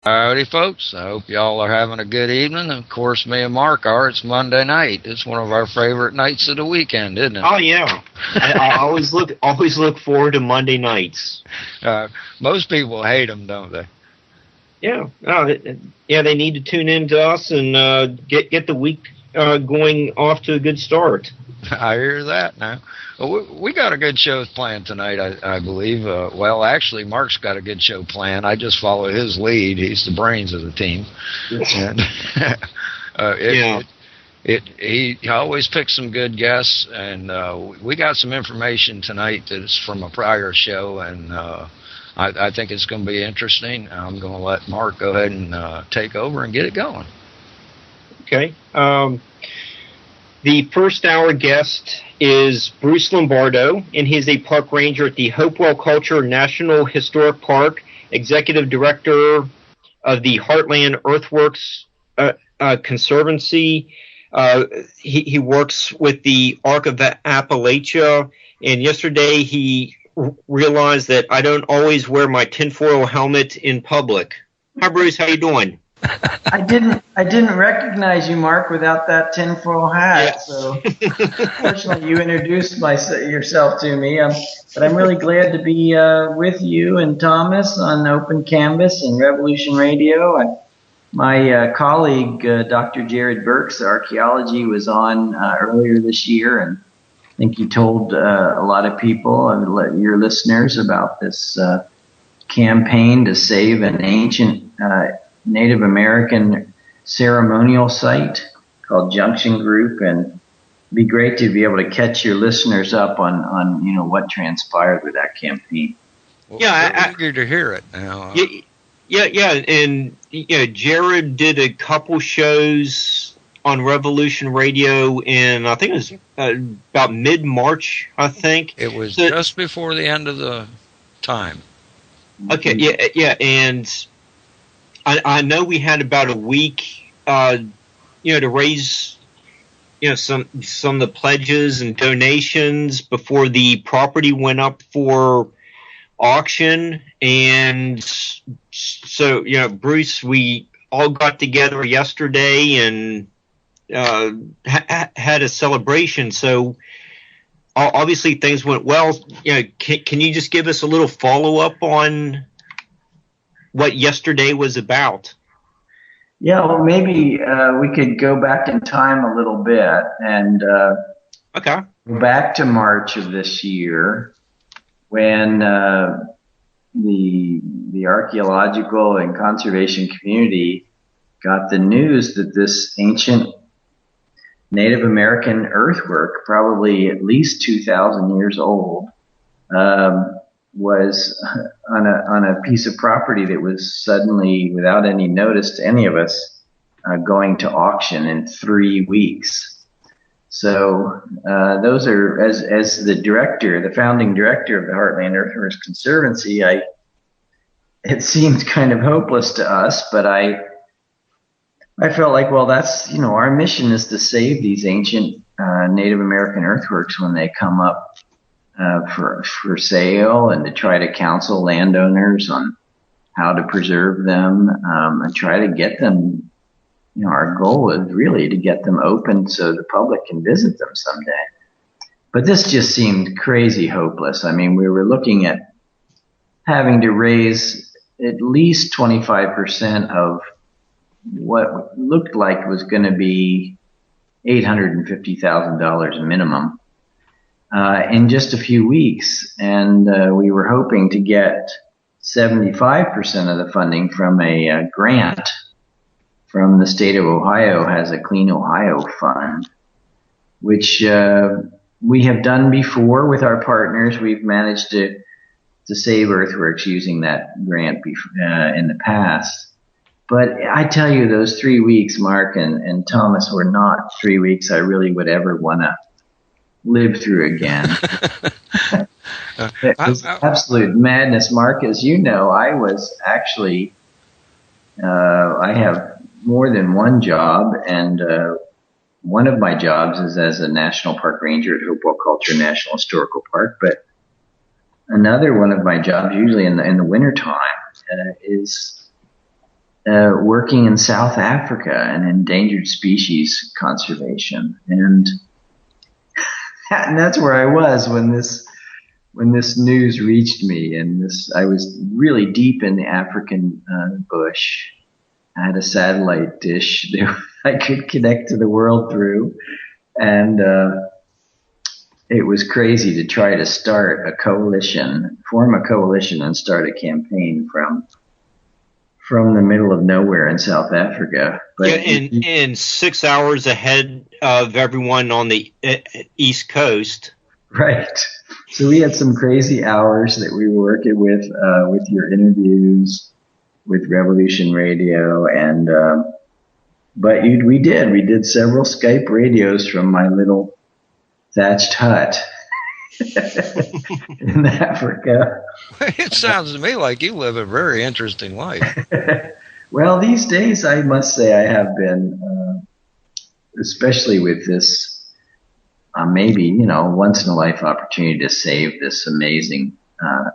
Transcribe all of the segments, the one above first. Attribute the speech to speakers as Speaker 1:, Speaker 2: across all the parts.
Speaker 1: Howdy, folks. I hope y'all are having a good evening. Of course, me and Mark are. It's Monday night. It's one of our favorite nights of the weekend, isn't it?
Speaker 2: Oh yeah, I always look forward to Monday nights.
Speaker 1: Most people hate them, don't they?
Speaker 2: Yeah, yeah. They need to tune in to us and get the week going off to a good start.
Speaker 1: I hear that now. Well, we got a good show planned tonight, I believe. Well, actually, Mark's got a good show planned. I just follow his lead. He's the brains of the team. And he always picks some good guests, and we got some information tonight that's from a prior show, and I think it's going to be interesting. I'm going to let Mark go ahead and take over and get it going.
Speaker 2: Okay. The first hour guest is Bruce Lombardo, and he's a park ranger at the Hopewell Culture National Historic Park, executive director of the Heartland Earthworks Conservancy. He works with the Arc of Appalachia, and yesterday he realized that I don't always wear my tinfoil helmet in public. Hi, Bruce. How you doing?
Speaker 3: I didn't recognize you, Mark, without that tinfoil hat. Yeah. So, fortunately, you introduced yourself to me. But I'm really glad to be with you and Thomas on Open Canvas and Revolution Radio. My colleague, Dr. Jared Burks, archaeology, was on earlier this year, and I think he told a lot of people, your listeners, about this campaign to save an ancient Native American ceremonial site called Junction Group, and it'd be great to be able to catch your listeners up on what transpired with that campaign.
Speaker 1: Well, I'm eager to hear it now.
Speaker 2: Yeah, and Jared did a couple shows on Revolution Radio in, I think it was about mid-March. I think
Speaker 1: it was just before the end of the time.
Speaker 2: Okay, yeah, and I know we had about a week, to raise, some of the pledges and donations before the property went up for auction. And so, Bruce, we all got together yesterday and had a celebration. So obviously things went well. Can you just give us a little follow-up on what yesterday was about?
Speaker 3: Yeah, well, maybe we could go back in time a little bit and go back to March of this year, when the archaeological and conservation community got the news that this ancient Native American earthwork, probably at least 2,000 years old, was on a piece of property that was suddenly, without any notice to any of us, going to auction in 3 weeks. So those are, as the founding director of the Heartland Earthworks Conservancy, it seemed kind of hopeless to us, but I felt like, well, that's, our mission is to save these ancient Native American earthworks when they come up for sale, and to try to counsel landowners on how to preserve them, and try to get them, our goal is really to get them open so the public can visit them someday. But this just seemed crazy hopeless. I mean, we were looking at having to raise at least 25% of what looked like was going to be $850,000 minimum in just a few weeks. And we were hoping to get 75% of the funding from a grant from the state of Ohio. Has a Clean Ohio Fund, which we have done before with our partners. We've managed to save earthworks using that grant in the past. But I tell you, those 3 weeks, Mark and Thomas, were not 3 weeks I really would ever want to live through again. It was absolute madness, Mark. As you know, I was actually, I have more than one job, and one of my jobs is as a national park ranger at Hopewell Culture National Historical Park, but another one of my jobs, usually in the wintertime, is working in South Africa and endangered species conservation, and that's where I was when this news reached me. And I was really deep in the African bush. I had a satellite dish that I could connect to the world through, and it was crazy to try to form a coalition and start a campaign from the middle of nowhere in South Africa. But
Speaker 2: in 6 hours ahead of everyone on the East Coast.
Speaker 3: Right. So we had some crazy hours that we were working with your interviews with Revolution Radio, and but we did several Skype radios from my little thatched hut in Africa.
Speaker 1: It sounds to me like you live a very interesting life.
Speaker 3: Well, these days I must say I have been, especially with this maybe once in a life opportunity to save this amazing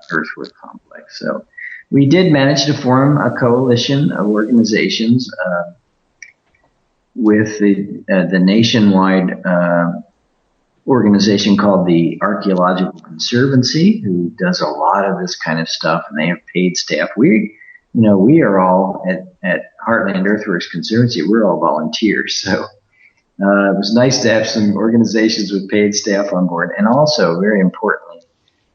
Speaker 3: earthwork complex. So we did manage to form a coalition of organizations with the nationwide organization called the Archaeological Conservancy, who does a lot of this kind of stuff, and they have paid staff. We are all at Heartland Earthworks Conservancy. We're all volunteers, so it was nice to have some organizations with paid staff on board, and also, very importantly,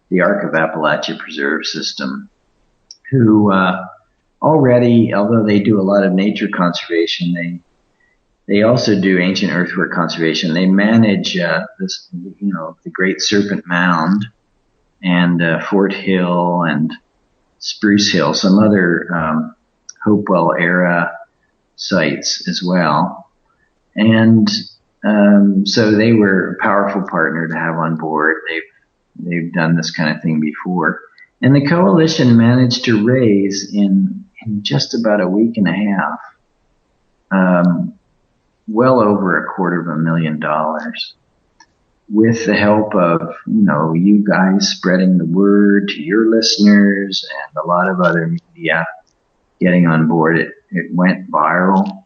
Speaker 3: the Arc of Appalachia Preserve System, who already, although they do a lot of nature conservation, they also do ancient earthwork conservation. They manage the Great Serpent Mound and Fort Hill and Spruce Hill, some other Hopewell era sites as well. And so they were a powerful partner to have on board. They've done this kind of thing before. And the coalition managed to raise in just about a week and a half well over $250,000 with the help of you guys spreading the word to your listeners and a lot of other media getting on board. It went viral,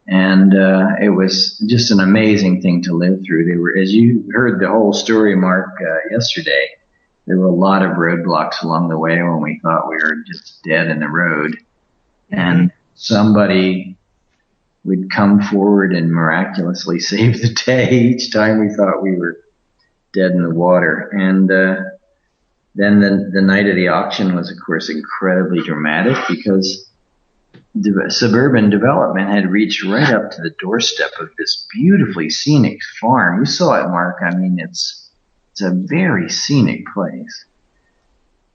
Speaker 3: and it was just an amazing thing to live through. They were, as you heard the whole story, Mark, yesterday, there were a lot of roadblocks along the way when we thought we were just dead in the road, and somebody would come forward and miraculously save the day each time we thought we were dead in the water. And then the night of the auction was, of course, incredibly dramatic because suburban development had reached right up to the doorstep of this beautifully scenic farm. You saw it, Mark. I mean, it's a very scenic place.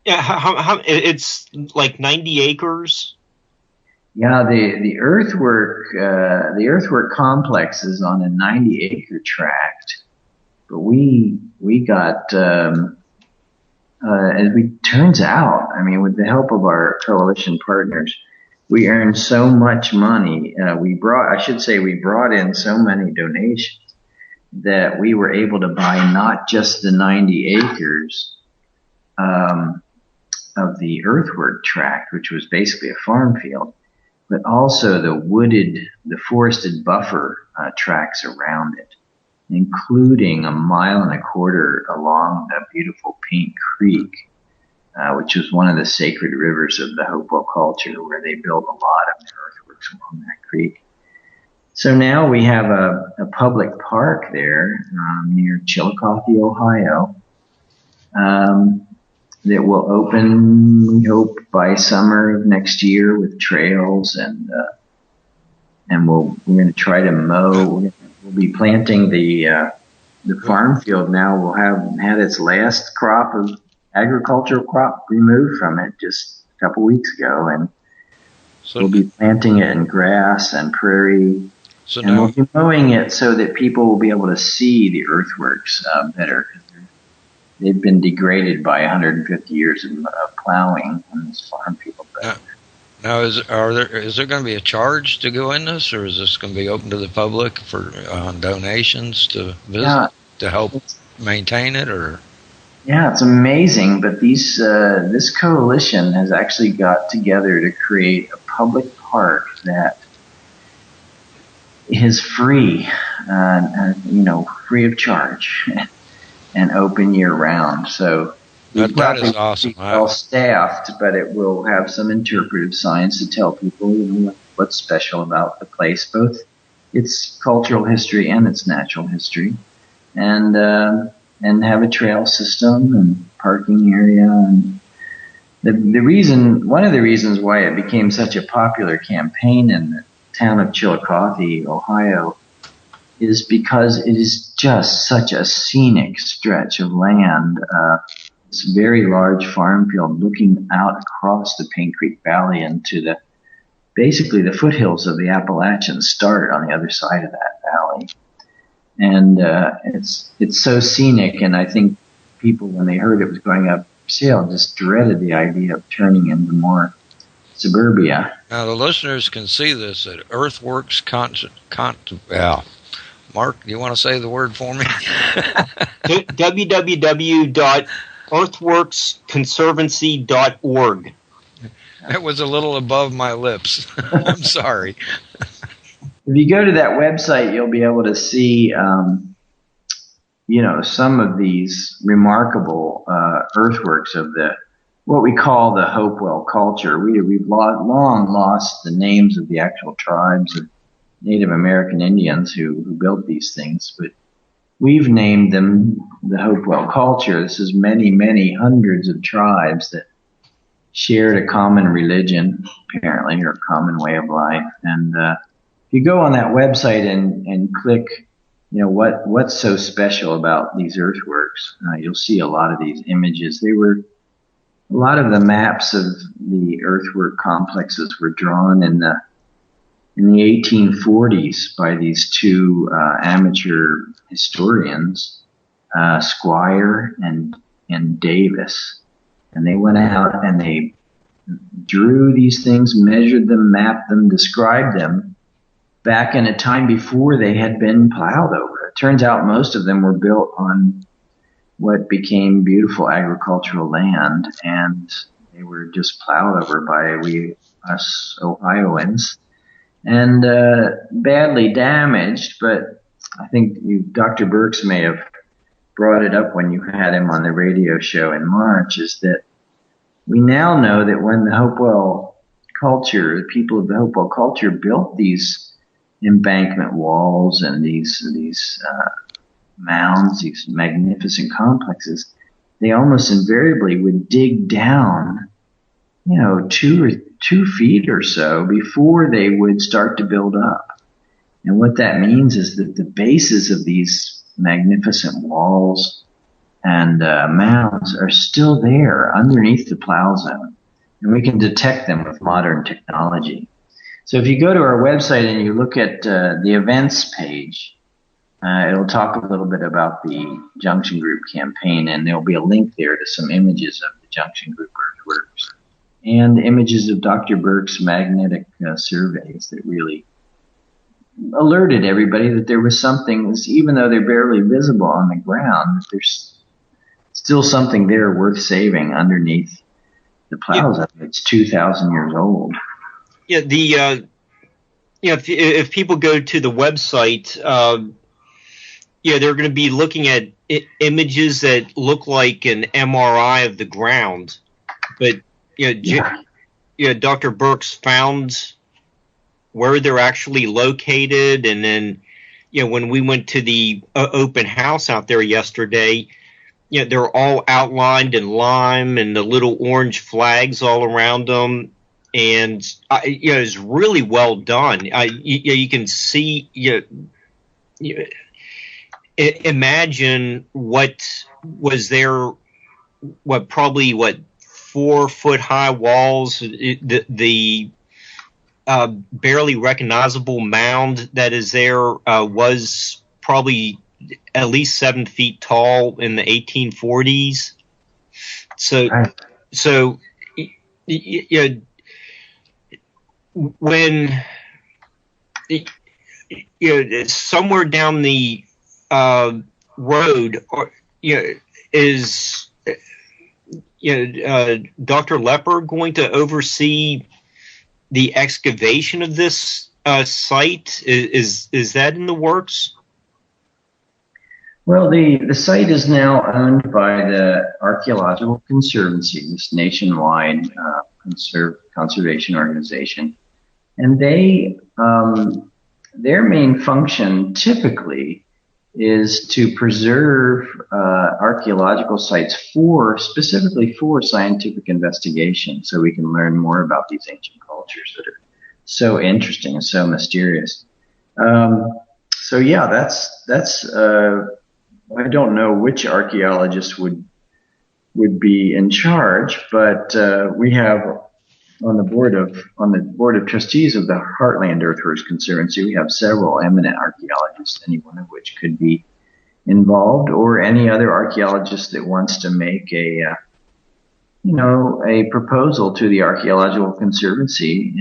Speaker 2: Yeah, how it's like 90 acres.
Speaker 3: Yeah, the earthwork complex is on a 90-acre tract, but we got as it turns out, I mean, with the help of our coalition partners, we earned so much money. We brought in so many donations that we were able to buy not just the 90 acres of the earthwork tract, which was basically a farm field, but also the forested buffer tracts around it, including 1.25 miles along the beautiful Paint Creek, which was one of the sacred rivers of the Hopewell culture, where they built a lot of earthworks along that creek. So now we have a public park there near Chillicothe, Ohio, that will open, we hope, by summer of next year with trails, and we're going to try to mow. We'll be planting the farm field now. Will have had its last crop of agricultural crop removed from it just a couple weeks ago, and we'll be planting it in grass and prairie. And we'll be mowing it so that people will be able to see the earthworks better. They've been degraded by 150 years of plowing on this farm field.
Speaker 1: Now, is there going to be a charge to go in this, or is this going to be open to the public for donations to visit to help maintain it? Or
Speaker 3: yeah, it's amazing. But this coalition has actually got together to create a public park that is free, free of charge and open year round. So
Speaker 1: that is awesome.
Speaker 3: Well staffed, but it will have some interpretive science to tell people what's special about the place, both its cultural history and its natural history, and have a trail system and parking area. And one of the reasons why it became such a popular campaign in the town of Chillicothe, Ohio, is because it is just such a scenic stretch of land. It's a very large farm field looking out across the Paint Creek Valley into basically the foothills of the Appalachians start on the other side of that valley. And it's so scenic, and I think people, when they heard it was going up for sale, just dreaded the idea of turning into more suburbia.
Speaker 1: Now the listeners can see this at Earthworks Mark, do you want to say the word for me?
Speaker 2: www.earthworksconservancy.org.
Speaker 3: It
Speaker 1: was a little above my lips. I'm sorry.
Speaker 3: If you go to that website, you'll be able to see, some of these remarkable earthworks of what we call the Hopewell culture. We've long lost the names of the actual tribes of Native American Indians who built these things, but we've named them the Hopewell culture. This is many, many hundreds of tribes that shared a common religion, apparently, or a common way of life. And if you go on that website and click, what's so special about these earthworks, you'll see a lot of these images. A lot of the maps of the earthwork complexes were drawn in the 1840s by these two amateur historians, Squire and Davis. And they went out and they drew these things, measured them, mapped them, described them back in a time before they had been plowed over. It turns out most of them were built on what became beautiful agricultural land, and they were just plowed over by us Ohioans, and badly damaged. But I think Dr. Burks may have brought it up when you had him on the radio show in March, is that we now know that when the Hopewell culture, the people of the Hopewell culture built these embankment walls and these mounds, these magnificent complexes, they almost invariably would dig down, 2 feet or so before they would start to build up. And what that means is that the bases of these magnificent walls and mounds are still there underneath the plow zone, and we can detect them with modern technology. So if you go to our website and you look at the events page, it'll talk a little bit about the Junction Group campaign, and there'll be a link there to some images of the Junction Group earthworks and images of Dr. Burke's magnetic surveys that really alerted everybody that there was something, even though they're barely visible on the ground, that there's still something there worth saving underneath the plows. Yeah. It's 2,000 years old.
Speaker 2: Yeah, if people go to the website, they're going to be looking at images that look like an MRI of the ground, but Dr. Burks found where they're actually located, and then when we went to the open house out there yesterday, they're all outlined in lime and the little orange flags all around them, and it's really well done. You can see imagine what was there, probably 4 foot high walls, the barely recognizable mound that is there was probably at least 7 feet tall in the 1840s. So when somewhere down the road, is Dr. Lepper going to oversee the excavation of this site? Is that in the works?
Speaker 3: Well, the site is now owned by the Archaeological Conservancy, this nationwide conservation organization, and their main function typically is to preserve archaeological sites specifically for scientific investigation, so we can learn more about these ancient cultures that are so interesting and so mysterious. So yeah, that's I don't know which archaeologist would be in charge, but we have on the board of trustees of the Heartland Earthworks Conservancy, we have several eminent archaeologists, any one of which could be involved, or any other archaeologist that wants to make a proposal to the Archaeological Conservancy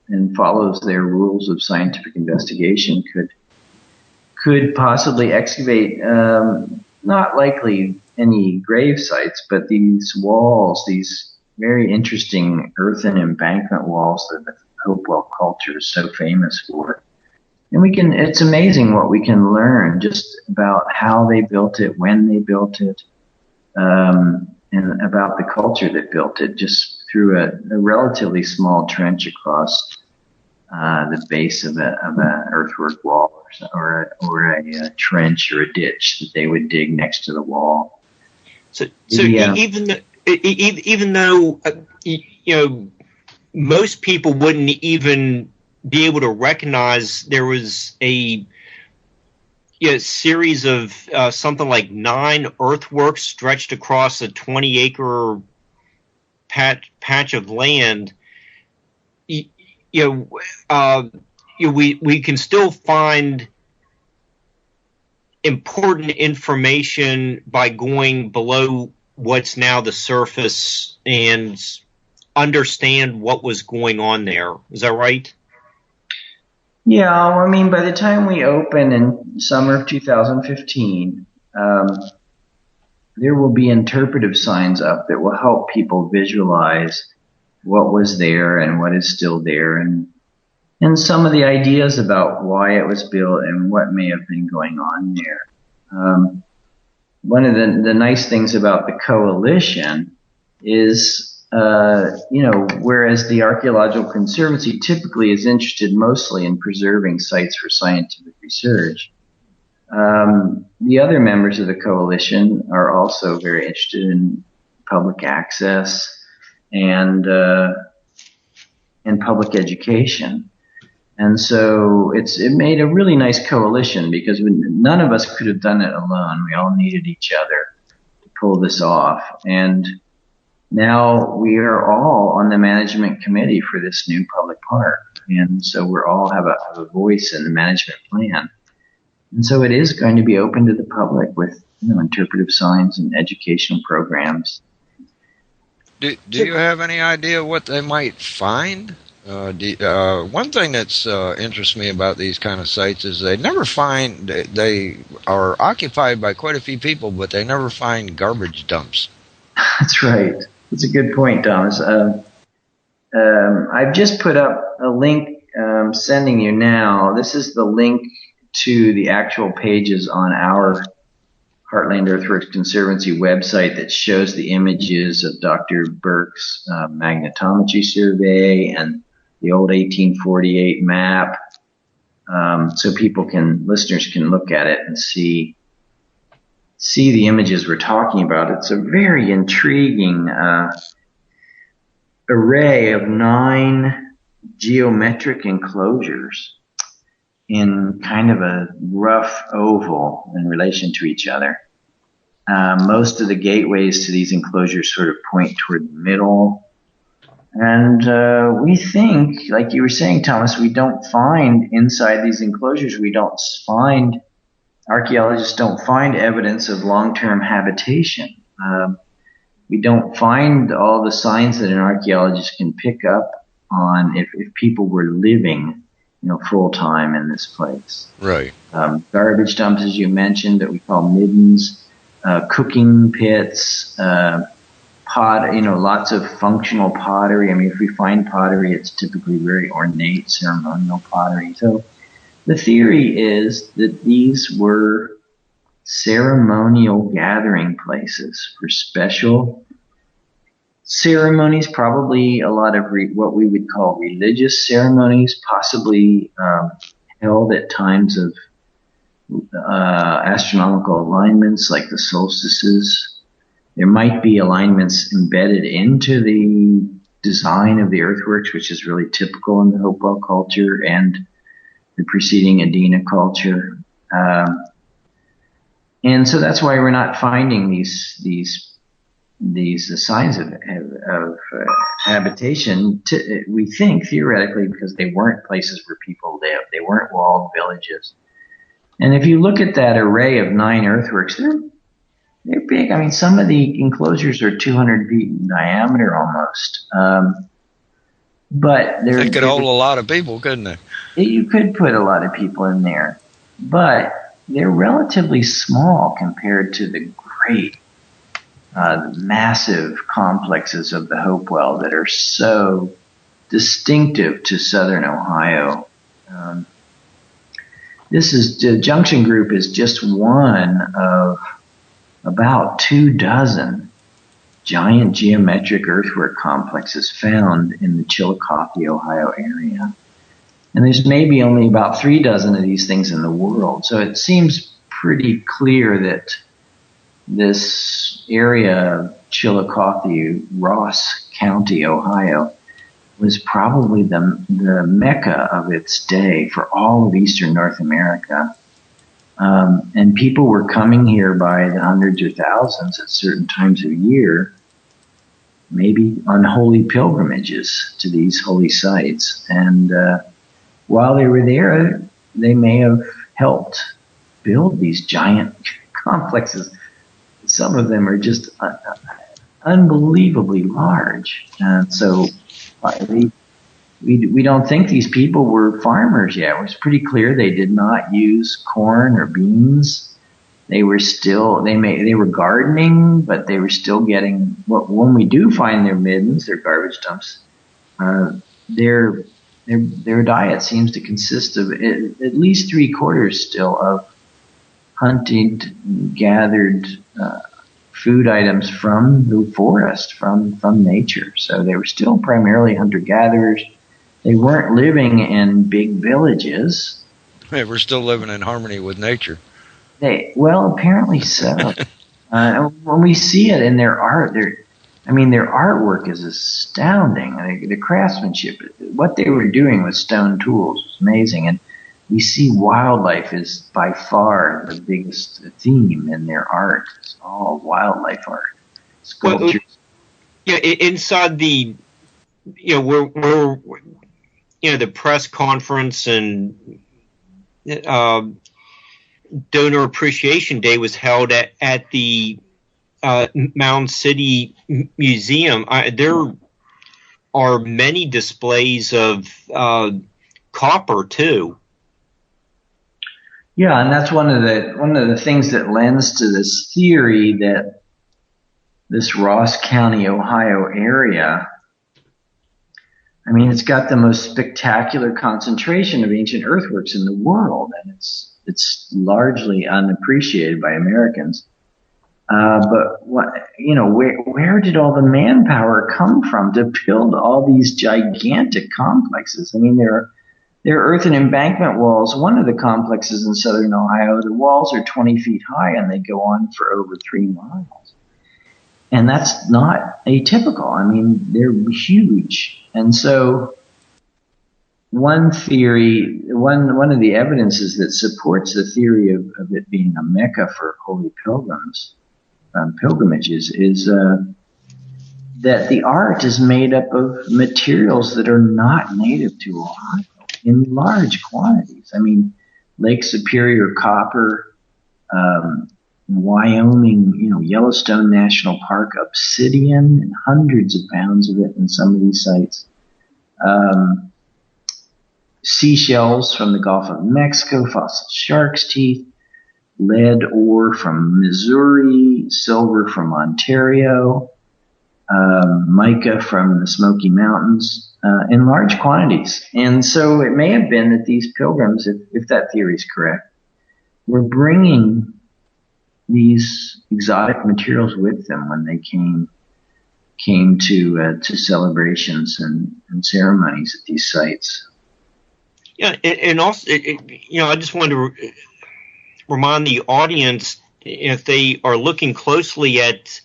Speaker 3: and follows their rules of scientific investigation could possibly excavate, not likely any grave sites, but these walls, these very interesting earthen embankment walls that the Hopewell culture is so famous for. And it's amazing what we can learn just about how they built it, when they built it, and about the culture that built it, just through a relatively small trench across the base of an earthwork wall, or a trench or a ditch that they would dig next to the wall.
Speaker 2: So even though most people wouldn't even be able to recognize there was a series of something like 9 earthworks stretched across a 20-acre patch of land, we can still find important information by going below what's now the surface and understand what was going on there. Is that right?
Speaker 3: Yeah, I mean, by the time we open in summer of 2015, there will be interpretive signs up that will help people visualize what was there and what is still there, and some of the ideas about why it was built and what may have been going on there. One of the nice things about the coalition is, whereas the Archaeological Conservancy typically is interested mostly in preserving sites for scientific research, the other members of the coalition are also very interested in public access and public education. And so it made a really nice coalition, because none of us could have done it alone. We all needed each other to pull this off. And now we are all on the management committee for this new public park. And so we all have a voice in the management plan. And so it is going to be open to the public with interpretive signs and educational programs.
Speaker 1: Do you have any idea what they might find? One thing that's interests me about these kind of sites is they are occupied by quite a few people, but they never find garbage dumps.
Speaker 3: That's right. That's a good point, Thomas. I've just put up a link sending you now. This is the link to the actual pages on our Heartland Earthworks Conservancy website that shows the images of Dr. Burke's magnetometry survey and the old 1848 map, so listeners can look at it and see the images we're talking about. It's a very intriguing array of 9 geometric enclosures in kind of a rough oval in relation to each other. Most of the gateways to these enclosures sort of point toward the middle. And we think, like you were saying, Thomas, we don't find inside these enclosures, archaeologists don't find evidence of long-term habitation. We don't find all the signs that an archaeologist can pick up on if people were living, full-time in this place.
Speaker 1: Right.
Speaker 3: Garbage dumps, as you mentioned, that we call middens, cooking pits, lots of functional pottery. I mean, if we find pottery, it's typically very ornate ceremonial pottery. So the theory is that these were ceremonial gathering places for special ceremonies, probably a lot of what we would call religious ceremonies, possibly held at times of astronomical alignments like the solstices. There might be alignments embedded into the design of the earthworks, which is really typical in the Hopewell culture and the preceding Adena culture. And so that's why we're not finding these signs of habitation. We think theoretically because they weren't places where people lived. They weren't walled villages. And if you look at that array of 9 earthworks, they're big. I mean, some of the enclosures are 200 feet in diameter almost. But
Speaker 1: they could hold a lot of people, couldn't they?
Speaker 3: You could put a lot of people in there, but they're relatively small compared to the great, massive complexes of the Hopewell that are so distinctive to southern Ohio. The Junction Group is just one of about 24 giant geometric earthwork complexes found in the Chillicothe, Ohio area. And there's maybe only about 36 of these things in the world. So it seems pretty clear that this area of Chillicothe, Ross County, Ohio, was probably the mecca of its day for all of eastern North America. And people were coming here by the hundreds or thousands at certain times of year, maybe on holy pilgrimages to these holy sites. And while they were there, they may have helped build these giant complexes. Some of them are just unbelievably large. And so we don't think these people were farmers yet. It was pretty clear they did not use corn or beans. They were gardening, but they were still getting when we do find their middens, their garbage dumps, their diet seems to consist of at least 3/4 still of hunted, gathered food items from the forest, from nature. So they were still primarily hunter-gatherers. They weren't living in big villages.
Speaker 1: They were still living in harmony with nature.
Speaker 3: Apparently so. When we see it in their art, their artwork is astounding. The craftsmanship, what they were doing with stone tools was amazing. And we see wildlife is by far the biggest theme in their art. It's all wildlife art, sculptures.
Speaker 2: Inside the, where the press conference and Donor Appreciation Day was held at the Mound City Museum. There are many displays of copper too.
Speaker 3: Yeah, and that's one of the things that lends to this theory that this Ross County, Ohio area, I mean, it's got the most spectacular concentration of ancient earthworks in the world, and it's largely unappreciated by Americans. But where did all the manpower come from to build all these gigantic complexes? I mean, there are earthen embankment walls. One of the complexes in southern Ohio, the walls are 20 feet high and they go on for over 3 miles. And that's not atypical. I mean, they're huge. And so one theory, one of the evidences that supports the theory of it being a mecca for holy pilgrimages is that the art is made up of materials that are not native to Ohio in large quantities. I mean, Lake Superior copper, Wyoming, Yellowstone National Park obsidian, and hundreds of pounds of it in some of these sites. Seashells from the Gulf of Mexico, fossil shark's teeth, lead ore from Missouri, silver from Ontario, mica from the Smoky Mountains in large quantities. And so it may have been that these pilgrims, if that theory is correct, were bringing these exotic materials with them when they came to celebrations and ceremonies at these sites.
Speaker 2: Yeah, and also, I just wanted to remind the audience, if they are looking closely at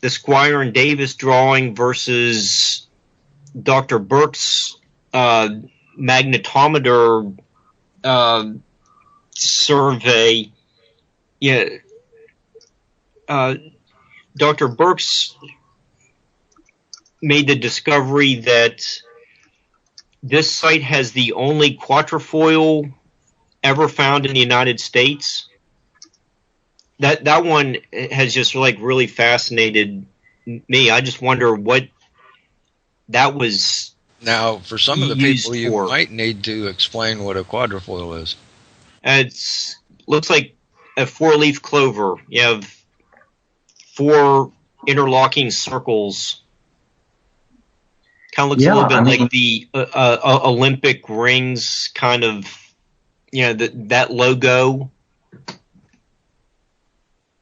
Speaker 2: the Squire and Davis drawing versus Dr. Burke's magnetometer survey, Dr. Burke's made the discovery that this site has the only quatrefoil ever found in the United States. That one has just really fascinated me. I just wonder what that was.
Speaker 1: Now, for some of the people, you might need to explain what a quadrifoil is.
Speaker 2: It looks like a four-leaf clover. You have 4 interlocking circles. Kind of looks a little bit like the Olympic rings, kind of, that logo.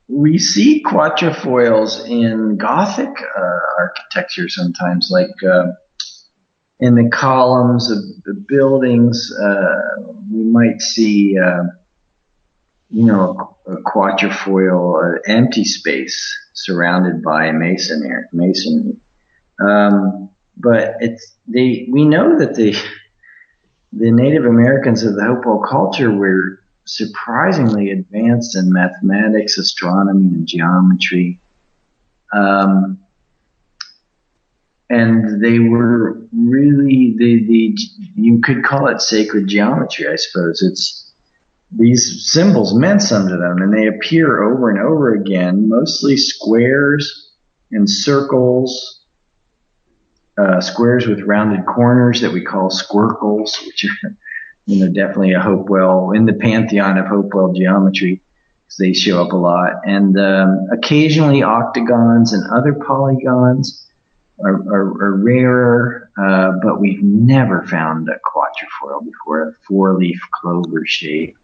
Speaker 3: We see quatrefoils in Gothic architecture sometimes, like in the columns of the buildings. We might see, a quatrefoil empty space surrounded by masonry. But we know that the Native Americans of the Hopewell culture were surprisingly advanced in mathematics, astronomy, and geometry. And they were really you could call it sacred geometry, I suppose. These symbols meant something to them, and they appear over and over again, mostly squares and circles, squares with rounded corners that we call squircles, which are, definitely a Hopewell, in the pantheon of Hopewell geometry, because they show up a lot. And occasionally octagons and other polygons are rarer, but we've never found a quatrefoil before, a 4-leaf clover shape.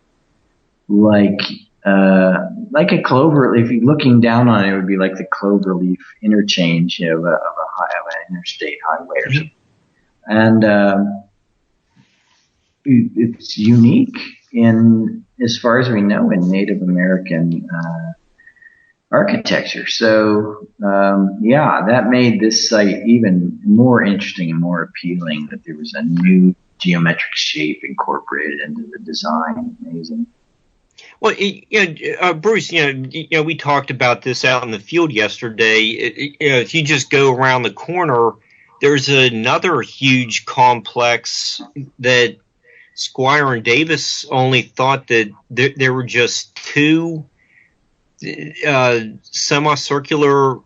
Speaker 3: Like a clover, if you're looking down on it, it would be like the clover leaf interchange of an interstate highway or something. And it's unique as far as we know, in Native American architecture. So, that made this site even more interesting and more appealing, that there was a new geometric shape incorporated into the design. Amazing.
Speaker 2: Well, Bruce, we talked about this out in the field yesterday. If you just go around the corner, there's another huge complex that Squire and Davis only thought that there were just 2 semicircular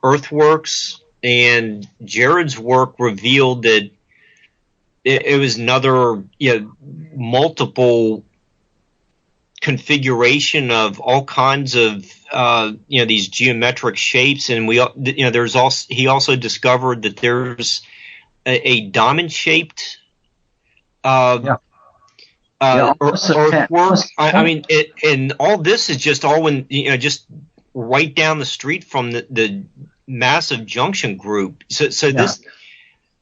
Speaker 2: earthworks, and Jared's work revealed that it was another multiple configuration of all kinds of these geometric shapes, and he also discovered that there's a diamond shaped earthwork. I mean, and all this is just just right down the street from the massive junction group. So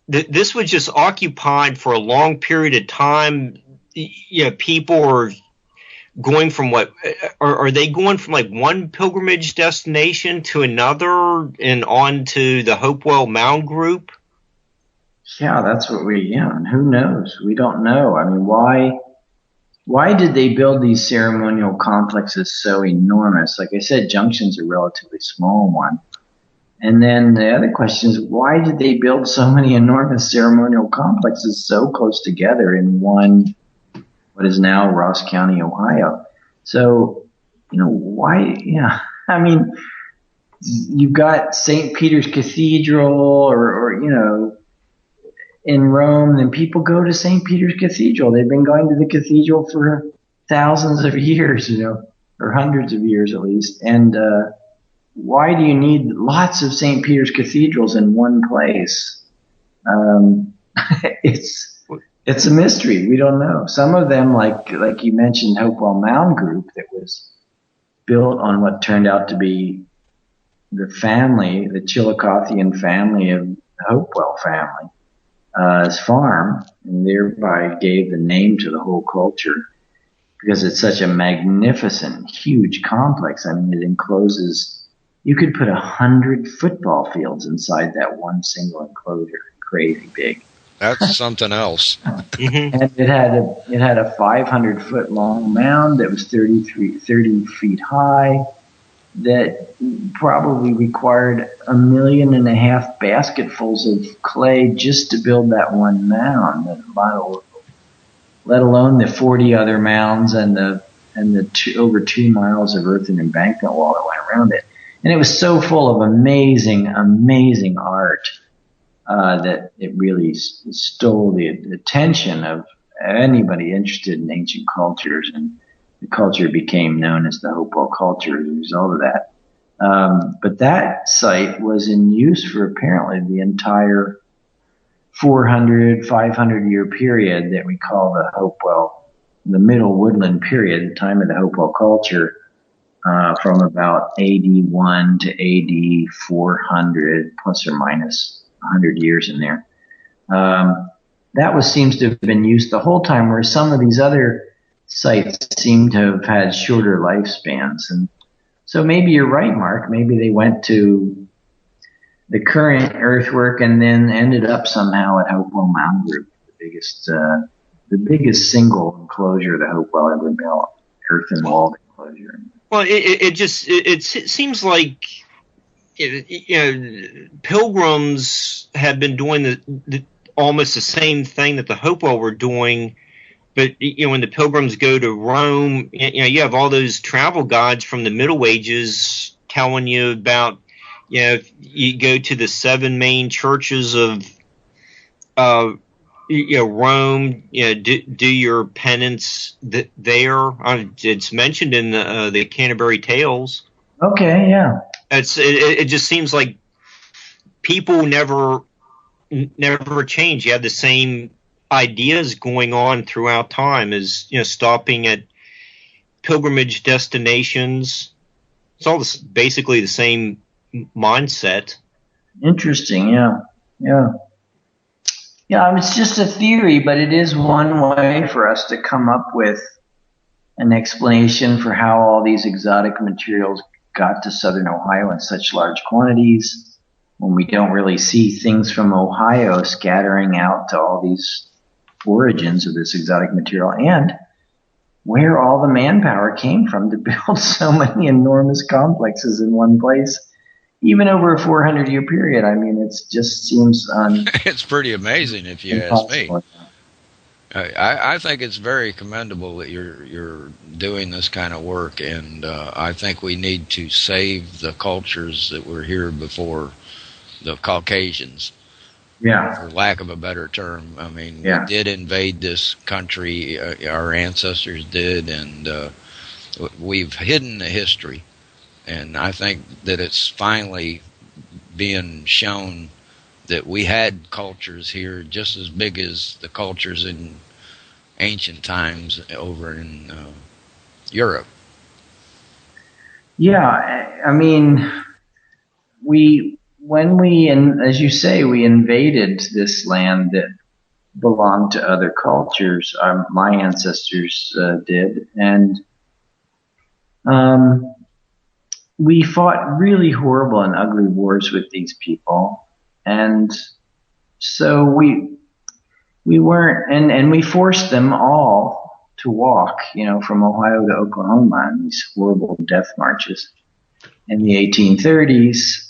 Speaker 2: this was just occupied for a long period of time. People are going from are they going from one pilgrimage destination to another and on to the Hopewell Mound group?
Speaker 3: Yeah, that's what and who knows? We don't know. I mean, why did they build these ceremonial complexes so enormous? Like I said, Junction's a relatively small one. And then the other question is, why did they build so many enormous ceremonial complexes so close together in one, what is now Ross County, Ohio? So, why? Yeah, I mean, you've got St. Peter's Cathedral or in Rome, and people go to St. Peter's Cathedral. They've been going to the cathedral for thousands of years, or hundreds of years at least. And why do you need lots of St. Peter's cathedrals in one place? It's a mystery. We don't know. Some of them, like you mentioned, Hopewell Mound Group, that was built on what turned out to be the Chillicothian family of the Hopewell family, farm, and thereby gave the name to the whole culture because it's such a magnificent, huge complex. I mean, it encloses, you could put 100 football fields inside that one single enclosure. Crazy big.
Speaker 1: That's something else.
Speaker 3: And it had a 500-foot long mound that was 30 feet high, that probably required 1.5 million basketfuls of clay just to build that one mound, let alone the 40 other mounds and the over 2 miles of earthen embankment wall that went around it. And it was so full of amazing, amazing art that it really stole the attention of anybody interested in ancient cultures, and the culture became known as the Hopewell culture as a result of that. But that site was in use for apparently the entire 500-year period that we call the Middle Woodland period, the time of the Hopewell culture, from about AD 1 to AD 400, plus or minus 100 years in there. That seems to have been used the whole time, whereas some of these other sites seem to have had shorter lifespans. And so maybe you're right, Mark. Maybe they went to the current earthwork and then ended up somehow at Hopewell Mound Group, the biggest single enclosure that Hopewell ever built, earthen walled enclosure.
Speaker 2: Well, it seems like pilgrims have been doing almost the same thing that the Hopewell were doing. But when the pilgrims go to Rome, you have all those travel guides from the Middle Ages telling you about, you go to the 7 main churches of, Rome, do your penance there. It's mentioned in the Canterbury Tales.
Speaker 3: Okay, yeah.
Speaker 2: It just seems like people never change. You have the same ideas going on throughout time, as stopping at pilgrimage destinations. It's all basically the same mindset.
Speaker 3: Interesting. Yeah. It's just a theory, but it is one way for us to come up with an explanation for how all these exotic materials got to southern Ohio in such large quantities, when we don't really see things from Ohio scattering out to all these origins of this exotic material, and where all the manpower came from to build so many enormous complexes in one place, even over a 400-year period. I mean, it just seems
Speaker 1: it's pretty amazing, if you ask me. I think it's very commendable that you're doing this kind of work, and I think we need to save the cultures that were here before the Caucasians.
Speaker 3: Yeah.
Speaker 1: For lack of a better term. I mean,
Speaker 3: yeah.
Speaker 1: We did invade this country, our ancestors did, and we've hidden the history. And I think that it's finally being shown that we had cultures here just as big as the cultures in ancient times over in Europe.
Speaker 3: Yeah, I mean, as you say, we invaded this land that belonged to other cultures. My ancestors did, and we fought really horrible and ugly wars with these people, and so we weren't, and we forced them all to walk, from Ohio to Oklahoma on these horrible death marches. In the 1830s,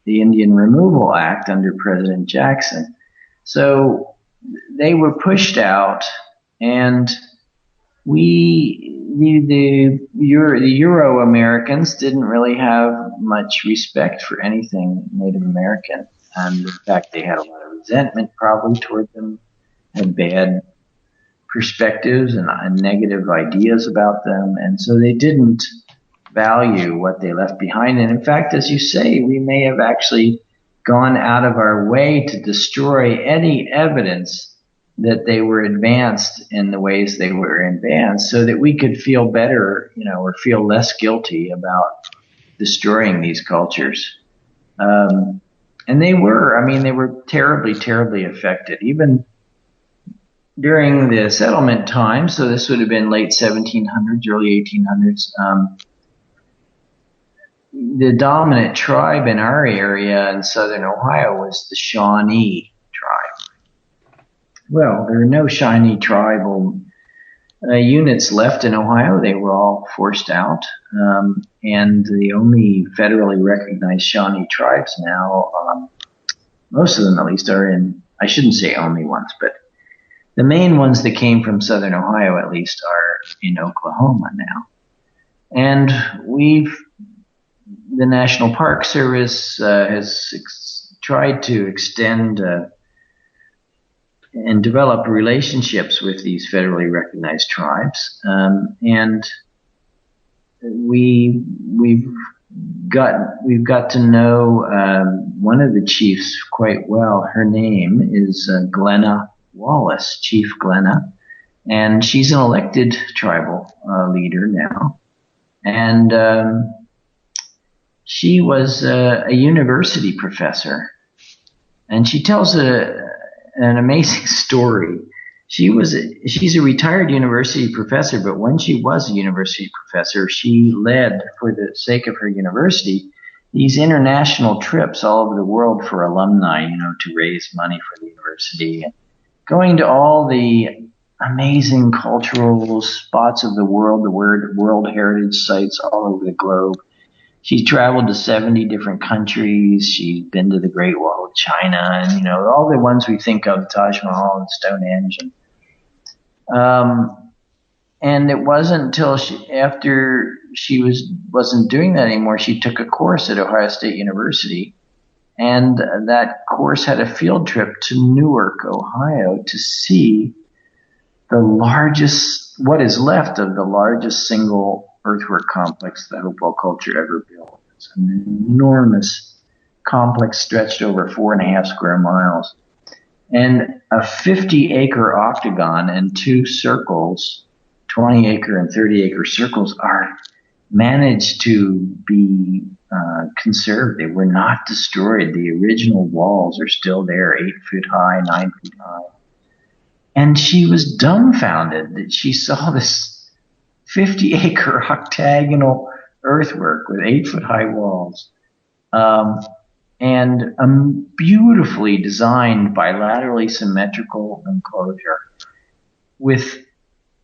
Speaker 3: the Indian Removal Act under President Jackson. So they were pushed out, and the Euro-Americans didn't really have much respect for anything Native American. And in fact, they had a lot of resentment probably toward them, had bad perspectives and negative ideas about them. And so they didn't value what they left behind. And in fact, as you say, we may have actually gone out of our way to destroy any evidence that they were advanced in the ways they were advanced so that we could feel better, or feel less guilty about destroying these cultures. And they were terribly, terribly affected. Even during the settlement time, so this would have been late 1700s, early 1800s, the dominant tribe in our area in southern Ohio was the Shawnee tribe. Well, there are no Shawnee tribal units left in Ohio. They were all forced out. And the only federally recognized Shawnee tribes now, most of them at least, are in, I shouldn't say only ones, but the main ones that came from southern Ohio at least are in Oklahoma now. And the National Park Service has tried to extend and develop relationships with these federally recognized tribes. And we've got to know one of the chiefs quite well. Her name is Glenna Wallace, Chief Glenna, and she's an elected tribal leader now. And she was a university professor, and she tells an amazing story. She's a retired university professor, but when she was a university professor, she led, for the sake of her university, these international trips all over the world for alumni, to raise money for the university, and going to all the amazing cultural spots of the world, the World Heritage sites all over the globe. She traveled to 70 different countries. She's been to the Great Wall of China and, all the ones we think of, Taj Mahal and Stonehenge. And it wasn't until after she wasn't doing that anymore, she took a course at Ohio State University. And that course had a field trip to Newark, Ohio, to see what is left of the largest single earthwork complex the Hopewell culture ever built. It's an enormous complex stretched over 4.5 square miles. And a 50-acre octagon and 2 circles, 20-acre and 30-acre circles, are managed to be conserved. They were not destroyed. The original walls are still there, 8 foot high, 9 feet high. And she was dumbfounded that she saw this 50-acre octagonal earthwork with 8 foot high walls, and a beautifully designed bilaterally symmetrical enclosure with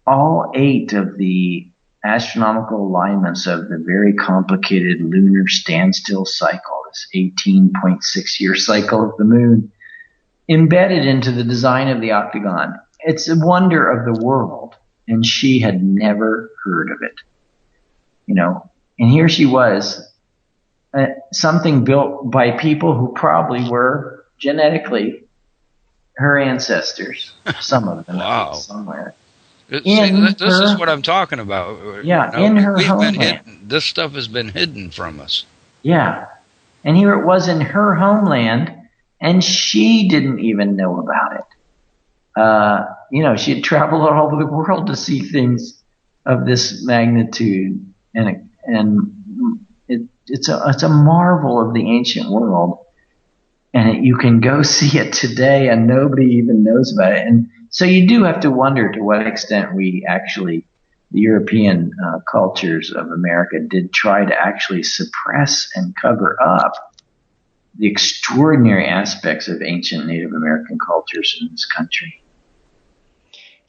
Speaker 3: all 8 of the astronomical alignments of the very complicated lunar standstill cycle, this 18.6-year cycle of the moon, embedded into the design of the octagon. It's a wonder of the world, and she had never heard of it. And here she was, something built by people who probably were genetically her ancestors, some of them.
Speaker 1: Wow.
Speaker 3: Somewhere.
Speaker 1: This is what I'm talking about.
Speaker 3: Yeah, in her homeland.
Speaker 1: Been hidden. This stuff has been hidden from us.
Speaker 3: Yeah. And here it was in her homeland, and she didn't even know about it. She had traveled all over the world to see things of this magnitude, and it's a marvel of the ancient world. And you can go see it today, and nobody even knows about it. And so you do have to wonder to what extent we actually, the European cultures of America, did try to actually suppress and cover up the extraordinary aspects of ancient Native American cultures in this country.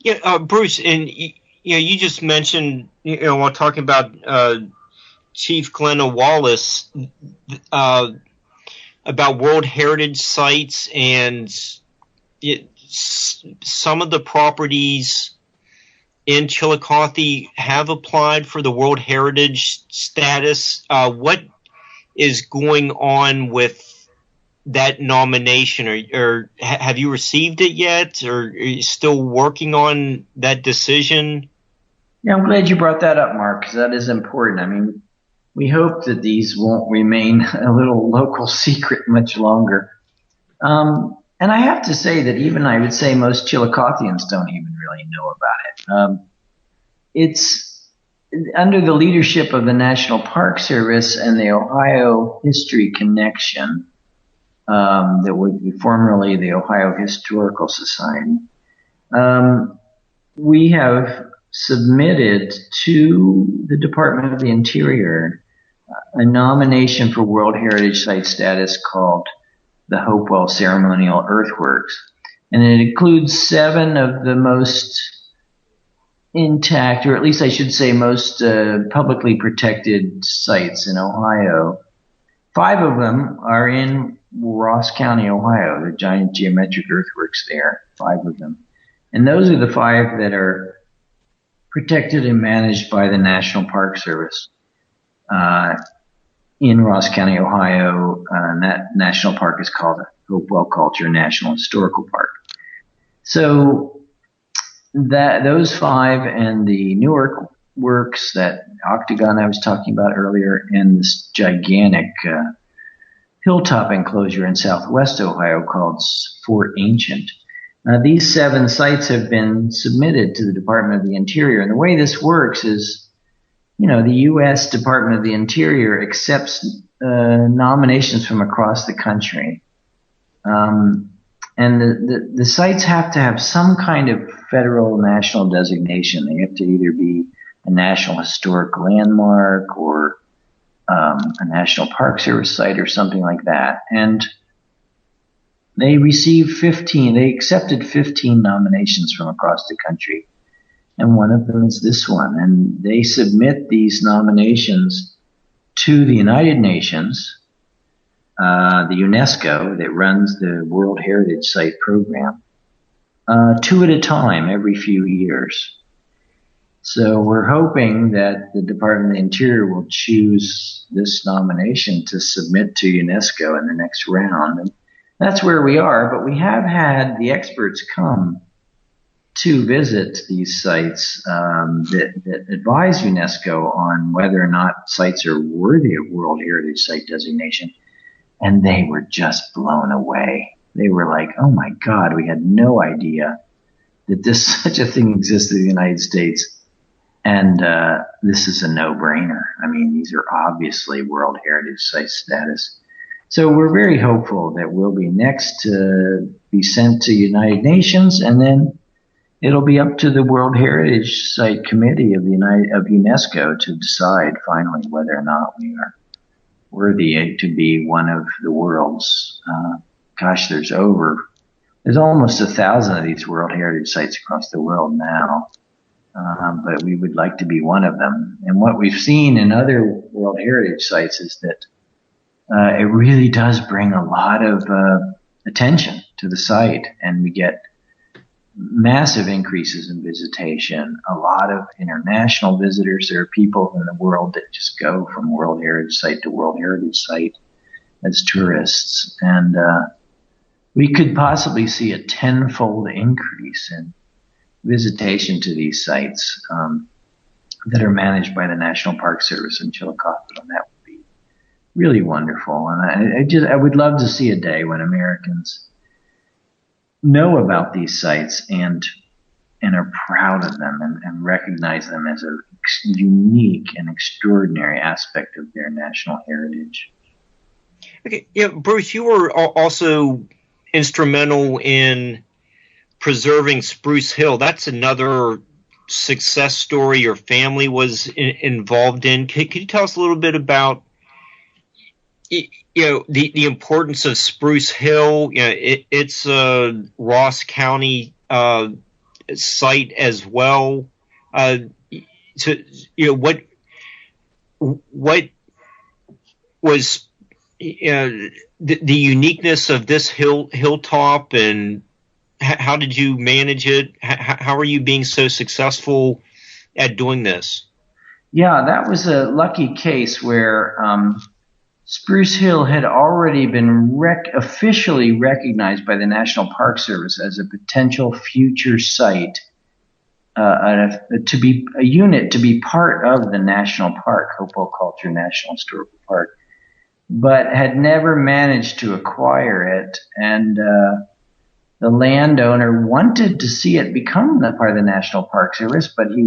Speaker 2: Yeah, Bruce, and you just mentioned, while talking about Chief Glenna Wallace, about World Heritage sites, and some of the properties in Chillicothe have applied for the World Heritage status. What is going on with that nomination, or have you received it yet, or are you still working on that decision?
Speaker 3: Yeah, I'm glad you brought that up, Mark, because that is important. I mean, we hope that these won't remain a little local secret much longer. And I have to say that even I would say most Chillicothians don't even really know about it. It's under the leadership of the National Park Service and the Ohio History Connection, that would be formerly the Ohio Historical Society. We have submitted to the Department of the Interior a nomination for World Heritage Site status called the Hopewell Ceremonial Earthworks. And it includes 7 of the most intact, or at least I should say most publicly protected sites in Ohio. 5 of them are in Ross County, Ohio, the giant geometric earthworks there, 5 of them. And those are the 5 that are protected and managed by the National Park Service in Ross County, Ohio. And that national park is called Hopewell Culture National Historical Park. So those 5 and the Newark works, that octagon I was talking about earlier, and this gigantic hilltop enclosure in southwest Ohio called Fort Ancient. These 7 sites have been submitted to the Department of the Interior. And the way this works is, the U.S. Department of the Interior accepts nominations from across the country. And the sites have to have some kind of federal national designation. They have to either be a National Historic Landmark or a National Park Service site or something like that. And they accepted 15 nominations from across the country. And one of them is this one. And they submit these nominations to the United Nations, the UNESCO that runs the World Heritage Site program, 2 at a time every few years. So we're hoping that the Department of the Interior will choose this nomination to submit to UNESCO in the next round. And that's where we are, but we have had the experts come to visit these sites that advise UNESCO on whether or not sites are worthy of World Heritage Site designation, and they were just blown away. They were like, oh my God, we had no idea that such a thing existed in the United States, and this is a no-brainer. I mean, these are obviously World Heritage Site status. So we're very hopeful that we'll be next to be sent to United Nations, and then it'll be up to the World Heritage Site Committee of UNESCO to decide finally whether or not we are worthy to be one of the world's. There's almost 1,000 of these World Heritage Sites across the world now, but we would like to be one of them. And what we've seen in other World Heritage Sites is that it really does bring a lot of attention to the site, and we get massive increases in visitation, a lot of international visitors. There are people in the world that just go from World Heritage Site to World Heritage Site as tourists, and we could possibly see a 10-fold increase in visitation to these sites that are managed by the National Park Service in Chillicothe, and that would be really wonderful. And I would love to see a day when Americans know about these sites and are proud of them and recognize them as a unique and extraordinary aspect of their national heritage.
Speaker 2: Okay, Bruce, you were also instrumental in preserving Spruce Hill. That's another success story your family was involved in. Could you tell us a little bit about the importance of Spruce Hill? It's a Ross County site as well. What was the uniqueness of this hilltop, and how did you manage it? How are you being so successful at doing this?
Speaker 3: Yeah, that was a lucky case where Spruce Hill had already been officially recognized by the National Park Service as a potential future site to be a unit, to be part of the national park, Hopewell Culture National Historical Park, but had never managed to acquire it. And the landowner wanted to see it become part of the National Park Service, but he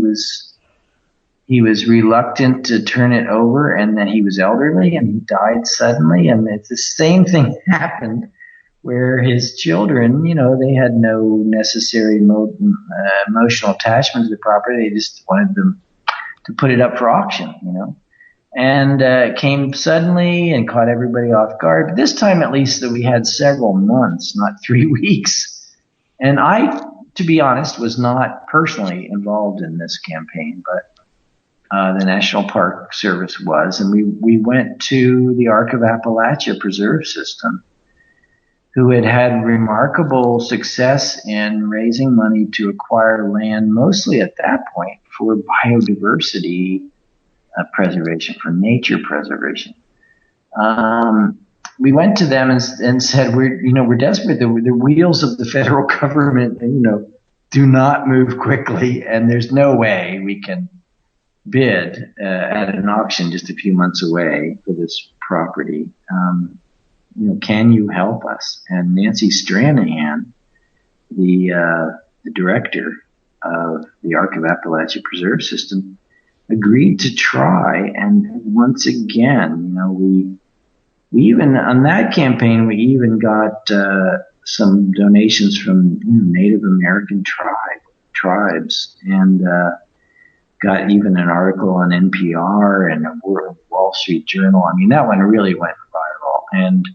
Speaker 3: was reluctant to turn it over, and then he was elderly and he died suddenly. And it's the same thing happened where his children, they had no necessary emotional attachment to the property. They just wanted them to put it up for auction, And it came suddenly and caught everybody off guard. But this time, at least, that we had several months, not 3 weeks. And I, to be honest, was not personally involved in this campaign, but the National Park Service was. And we went to the Arc of Appalachia Preserve System, who had had remarkable success in raising money to acquire land, mostly at that point for biodiversity preservation, for nature preservation. We went to them and said, we're desperate. The wheels of the federal government, do not move quickly, and there's no way we can bid at an auction just a few months away for this property. Can you help us? And Nancy Stranahan, the director of the Arc of Appalachia Preserve System, agreed to try. And once again, we even on that campaign, we even got some donations from Native American tribes, and got even an article on NPR and a Wall Street Journal. I mean, that one really went viral, and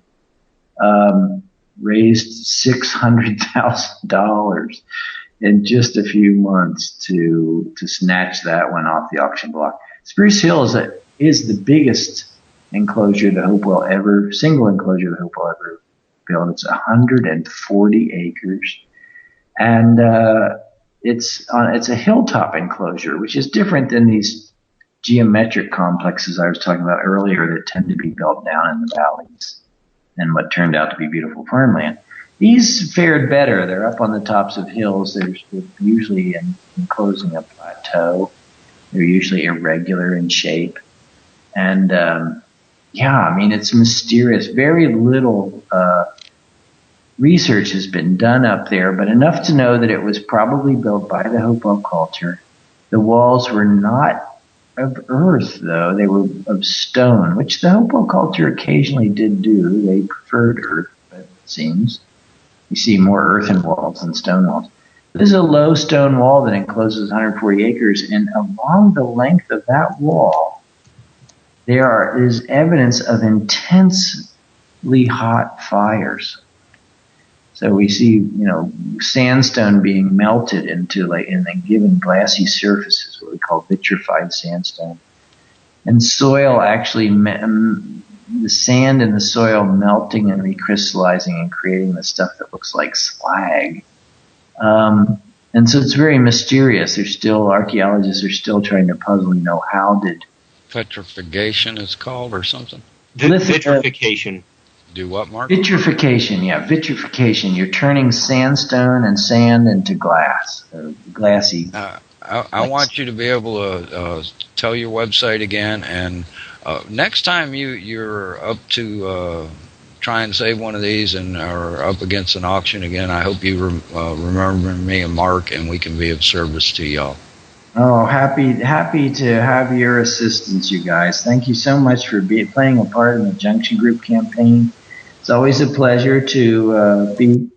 Speaker 3: raised $600,000 in just a few months to snatch that one off the auction block. Spruce Hill is the biggest enclosure that single enclosure that Hopewell ever built. It's 140 acres, and it's a hilltop enclosure, which is different than these geometric complexes I was talking about earlier that tend to be built down in the valleys and what turned out to be beautiful farmland. These fared better. They're up on the tops of hills. They're usually enclosing a plateau. They're usually irregular in shape. And, it's mysterious. Very little research has been done up there, but enough to know that it was probably built by the Hopewell culture. The walls were not of earth, though. They were of stone, which the Hopewell culture occasionally did do. They preferred earth, but it seems. You see more earthen walls than stone walls. This is a low stone wall that encloses 140 acres, and along the length of that wall, there is evidence of intensely hot fires. So we see, sandstone being melted into in a given glassy surfaces, what we call vitrified sandstone. And soil actually, the sand in the soil melting and recrystallizing and creating the stuff that looks like slag. And so it's very mysterious. Archaeologists are still trying to puzzle, how did...
Speaker 1: Petrification it's called or something?
Speaker 2: Vitrification.
Speaker 1: Do what, Mark?
Speaker 3: Vitrification, yeah. Vitrification. You're turning sandstone and sand into glass, glassy.
Speaker 1: I want you to be able to tell your website again, and next time you're up to try and save one of these and are up against an auction again, I hope you remember me and Mark, and we can be of service to y'all.
Speaker 3: Oh, happy to have your assistance, you guys. Thank you so much for playing a part in the Junction Group campaign. It's always a pleasure to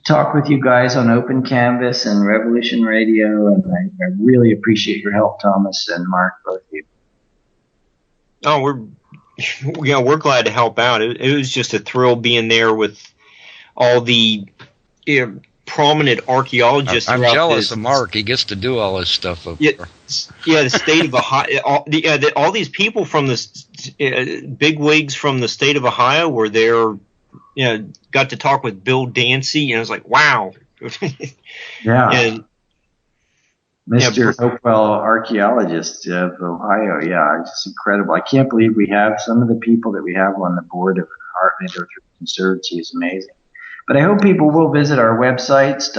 Speaker 3: talk with you guys on Open Canvas and Revolution Radio, and I really appreciate your help, Thomas and Mark, both of you.
Speaker 2: Oh, we're glad to help out. It was just a thrill being there with all the prominent archeologists.
Speaker 1: I'm jealous of Mark. He gets to do all this stuff up there.
Speaker 2: Yeah, the state of Ohio. All these people from the big wigs from the state of Ohio were there. Got to talk with Bill Dancy, and I was like, wow.
Speaker 3: Yeah. And, Mr. Hopewell, archaeologist of Ohio. Yeah, it's just incredible. I can't believe we have some of the people that we have on the board of Heartland Earthworks Conservancy is amazing. But I hope people will visit our websites,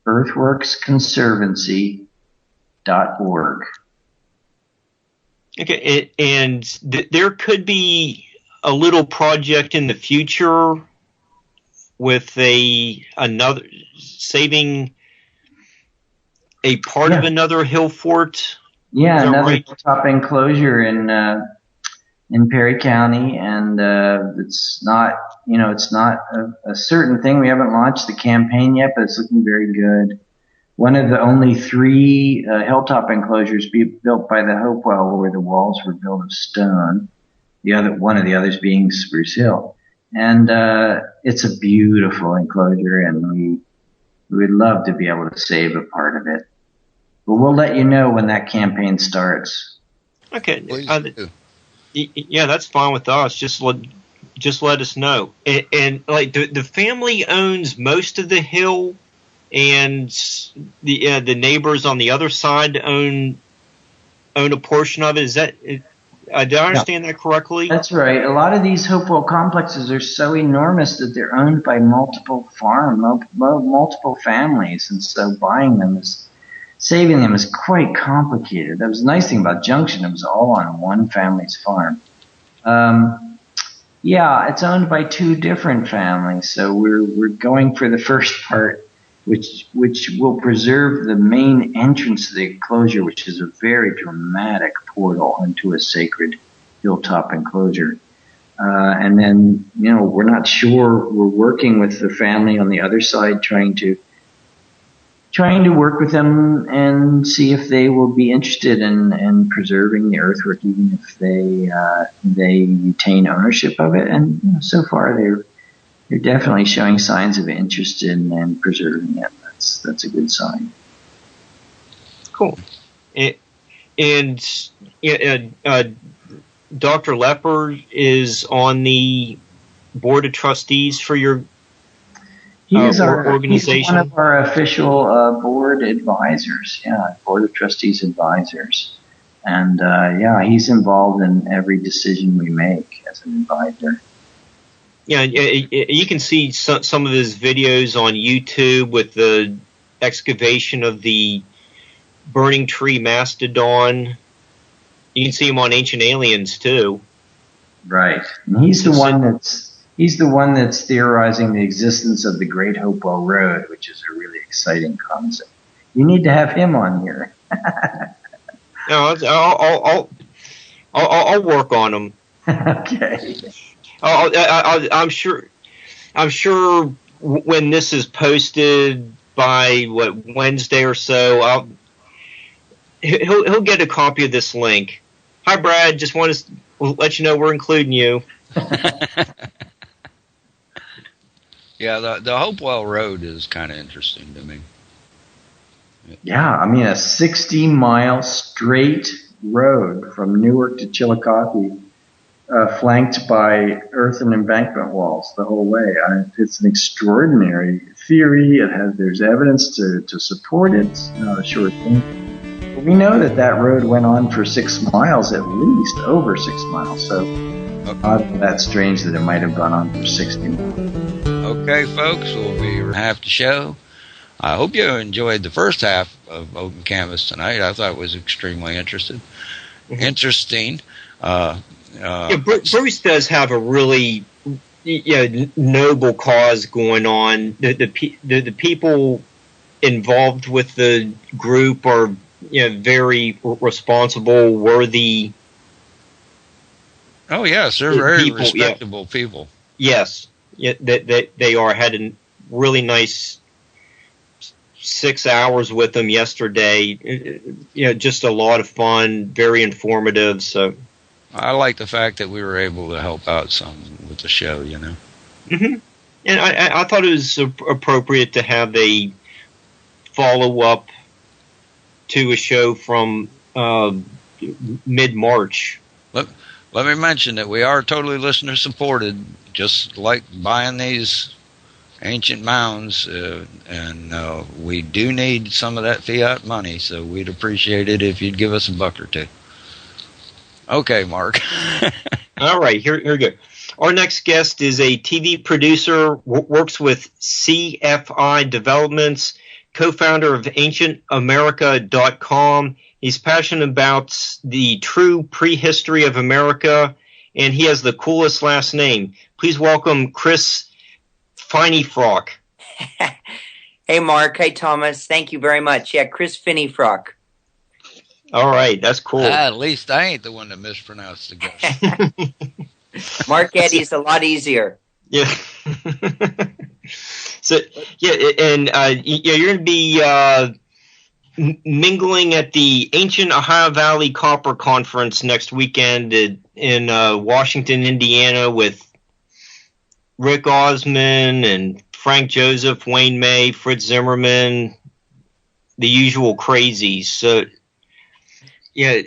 Speaker 3: earthworksconservancy.org.
Speaker 2: Okay, and there could be a little project in the future with another saving a part of another hill fort.
Speaker 3: Yeah, another
Speaker 2: right?
Speaker 3: top enclosure in Perry County, and it's not a certain thing. We haven't launched the campaign yet, but it's looking very good. One of the only 3 hilltop enclosures built by the Hopewell, where the walls were built of stone. One of the others being Spruce Hill, and it's a beautiful enclosure, and we would love to be able to save a part of it. But we'll let you know when that campaign starts.
Speaker 2: Okay. Yeah, that's fine with us. Just let us know. And like the family owns most of the hill, and the neighbors on the other side own a portion of it. Is that? Did I understand that correctly?
Speaker 3: That's right. A lot of these Hopewell complexes are so enormous that they're owned by multiple families, and so saving them is quite complicated. That was the nice thing about Junction. It was all on one family's farm. It's owned by 2 different families, so we're going for the first part, which will preserve the main entrance to the enclosure, which is a very dramatic portal into a sacred hilltop enclosure. And then, we're not sure. We're working with the family on the other side, trying to work with them and see if they will be interested in preserving the earthwork, even if they retain ownership of it. And so far, they're definitely showing signs of interest in preserving it. That's a good sign.
Speaker 2: Cool. And Dr. Lepper is on the board of trustees for your organization.
Speaker 3: He's one of our official board advisors. Yeah, board of trustees advisors, and he's involved in every decision we make as an advisor.
Speaker 2: Yeah, you can see some of his videos on YouTube with the excavation of the burning tree mastodon. You can see him on Ancient Aliens too.
Speaker 3: Right, and he's the one that's theorizing the existence of the Great Hopewell Road, which is a really exciting concept. You need to have him on here.
Speaker 2: No, I'll work on him.
Speaker 3: Okay.
Speaker 2: I'm sure when this is posted by Wednesday or so, he'll get a copy of this link. Hi, Brad. Just want to let you know we're including you.
Speaker 1: Yeah, the Hopewell Road is kind of interesting to me.
Speaker 3: Yeah, I mean, a 60-mile straight road from Newark to Chillicothe, flanked by earth and embankment walls the whole way. It's an extraordinary theory. There's evidence to support it. It's not a short thing. But we know that road went on for 6 miles, at least over 6 miles. So not that strange that it might have gone on for 60 miles.
Speaker 1: Okay, folks, we'll be half the show. I hope you enjoyed the first half of Open Canvas tonight. I thought it was extremely interesting.
Speaker 2: Bruce does have a really noble cause going on. The people involved with the group are very responsible, worthy.
Speaker 1: Oh yes, they're very respectable people.
Speaker 2: Yes, they are. Had a really nice 6 hours with them yesterday. Just a lot of fun, very informative. So
Speaker 1: I like the fact that we were able to help out some with the show.
Speaker 2: Mm-hmm. And I thought it was appropriate to have a follow up to a show from mid-March.
Speaker 1: Let me mention that we are totally listener supported, just like buying these ancient mounds, and we do need some of that fiat money, so we'd appreciate it if you'd give us $1 or $2. Okay, Mark.
Speaker 2: All right, here we go. Our next guest is a TV producer, works with CFI Developments, co-founder of AncientAmerica.com. He's passionate about the true prehistory of America, and he has the coolest last name. Please welcome Chris Finefrock.
Speaker 4: Hey, Mark. Hey, Thomas. Thank you very much. Yeah, Chris Finefrock.
Speaker 2: All right, that's cool.
Speaker 1: At least I ain't the one that mispronounced the guy.
Speaker 4: Mark Eddy's a lot easier.
Speaker 2: Yeah. So and you're going to be mingling at the Ancient Ohio Valley Copper Conference next weekend in Washington, Indiana, with Rick Osman and Frank Joseph, Wayne May, Fritz Zimmerman, the usual crazies. So, yeah.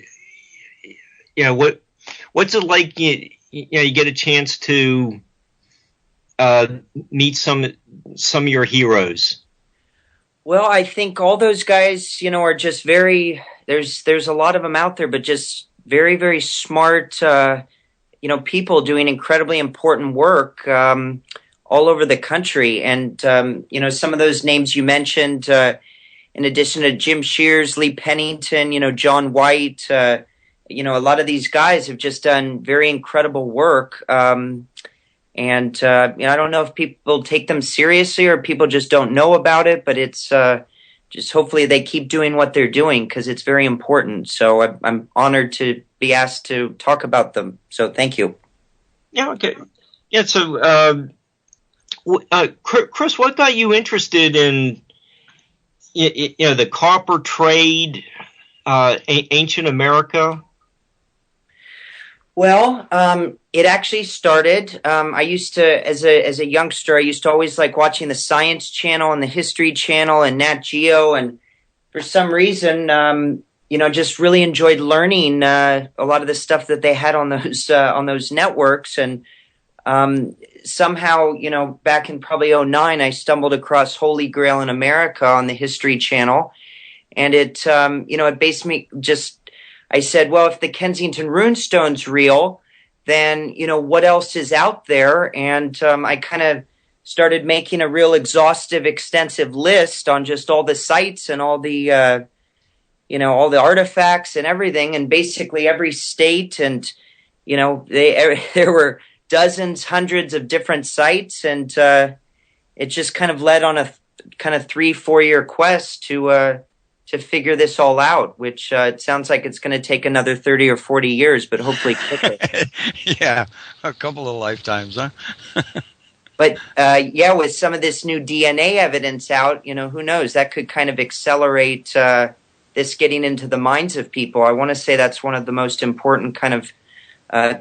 Speaker 2: What's it like? You get a chance to meet some of your heroes.
Speaker 4: Well, I think all those guys, are just very. There's a lot of them out there, but just very, very smart. People doing incredibly important work all over the country. And, some of those names you mentioned, in addition to Jim Shears, Lee Pennington, John White, a lot of these guys have just done very incredible work. I don't know if people take them seriously or people just don't know about it, but it's just hopefully they keep doing what they're doing because it's very important. So I'm honored to be asked to talk about them. So thank you.
Speaker 2: Yeah. Okay. Yeah. So, Chris, what got you interested in, the copper trade, ancient America?
Speaker 4: Well, it actually started. I used to, as a youngster, I used to always like watching the Science Channel and the History Channel and Nat Geo, and for some reason, just really enjoyed learning a lot of the stuff that they had on those networks. And somehow, back in probably 2009, I stumbled across Holy Grail in America on the History Channel, and it based me just. I said, well, if the Kensington Runestone's real, then, what else is out there? And I kind of started making a real exhaustive, extensive list on just all the sites and all the, all the artifacts and everything. And basically every state and, there were dozens, hundreds of different sites. And it just kind of led on a kind of 3-4 year quest to figure this all out, which it sounds like it's going to take another 30 or 40 years, but hopefully quicker.
Speaker 1: Yeah, a couple of lifetimes, huh?
Speaker 4: But with some of this new DNA evidence out, who knows? That could kind of accelerate this getting into the minds of people. I want to say that's one of the most important kind of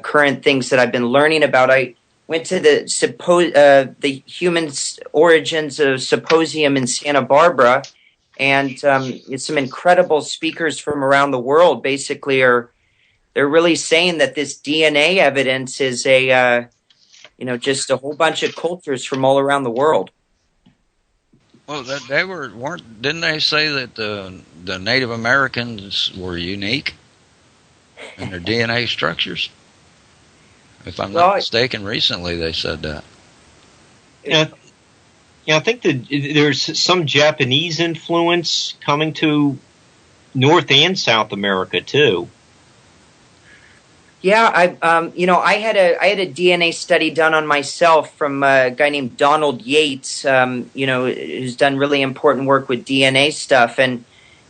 Speaker 4: current things that I've been learning about. I went to the Human Origins Symposium in Santa Barbara, and it's some incredible speakers from around the world. Basically, they're really saying that this DNA evidence is just a whole bunch of cultures from all around the world.
Speaker 1: Well, didn't they say that the Native Americans were unique in their DNA structures? If I'm not mistaken, recently they said that.
Speaker 2: Yeah, I think that there's some Japanese influence coming to North and South America too.
Speaker 4: Yeah, I had a DNA study done on myself from a guy named Donald Yates, who's done really important work with DNA stuff, and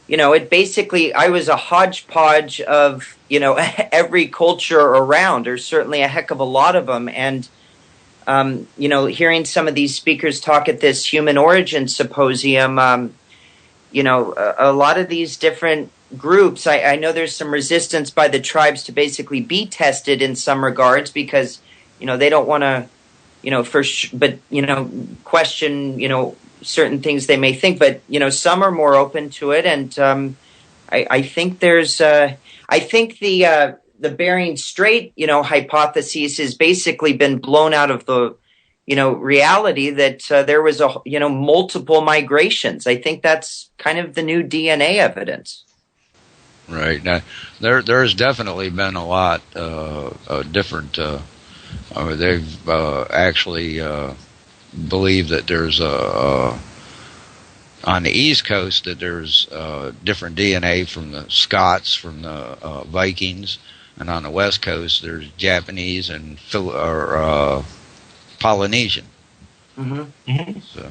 Speaker 4: it basically I was a hodgepodge of every culture around, or certainly a heck of a lot of them, and. Hearing some of these speakers talk at this Human Origins Symposium, a lot of these different groups, I know there's some resistance by the tribes to basically be tested in some regards because, they don't want to, question, certain things they may think. But, some are more open to it. And I think the Bering Strait, hypothesis has basically been blown out of the, reality that there was multiple migrations. I think that's kind of the new DNA evidence.
Speaker 1: Right. Now, there's definitely been a lot of different. They've actually believe that there's on the East Coast that there's different DNA from the Scots, from the Vikings, and on the West Coast there's Japanese and Polynesian.
Speaker 4: Mm-hmm.
Speaker 2: Mm-hmm.
Speaker 1: So.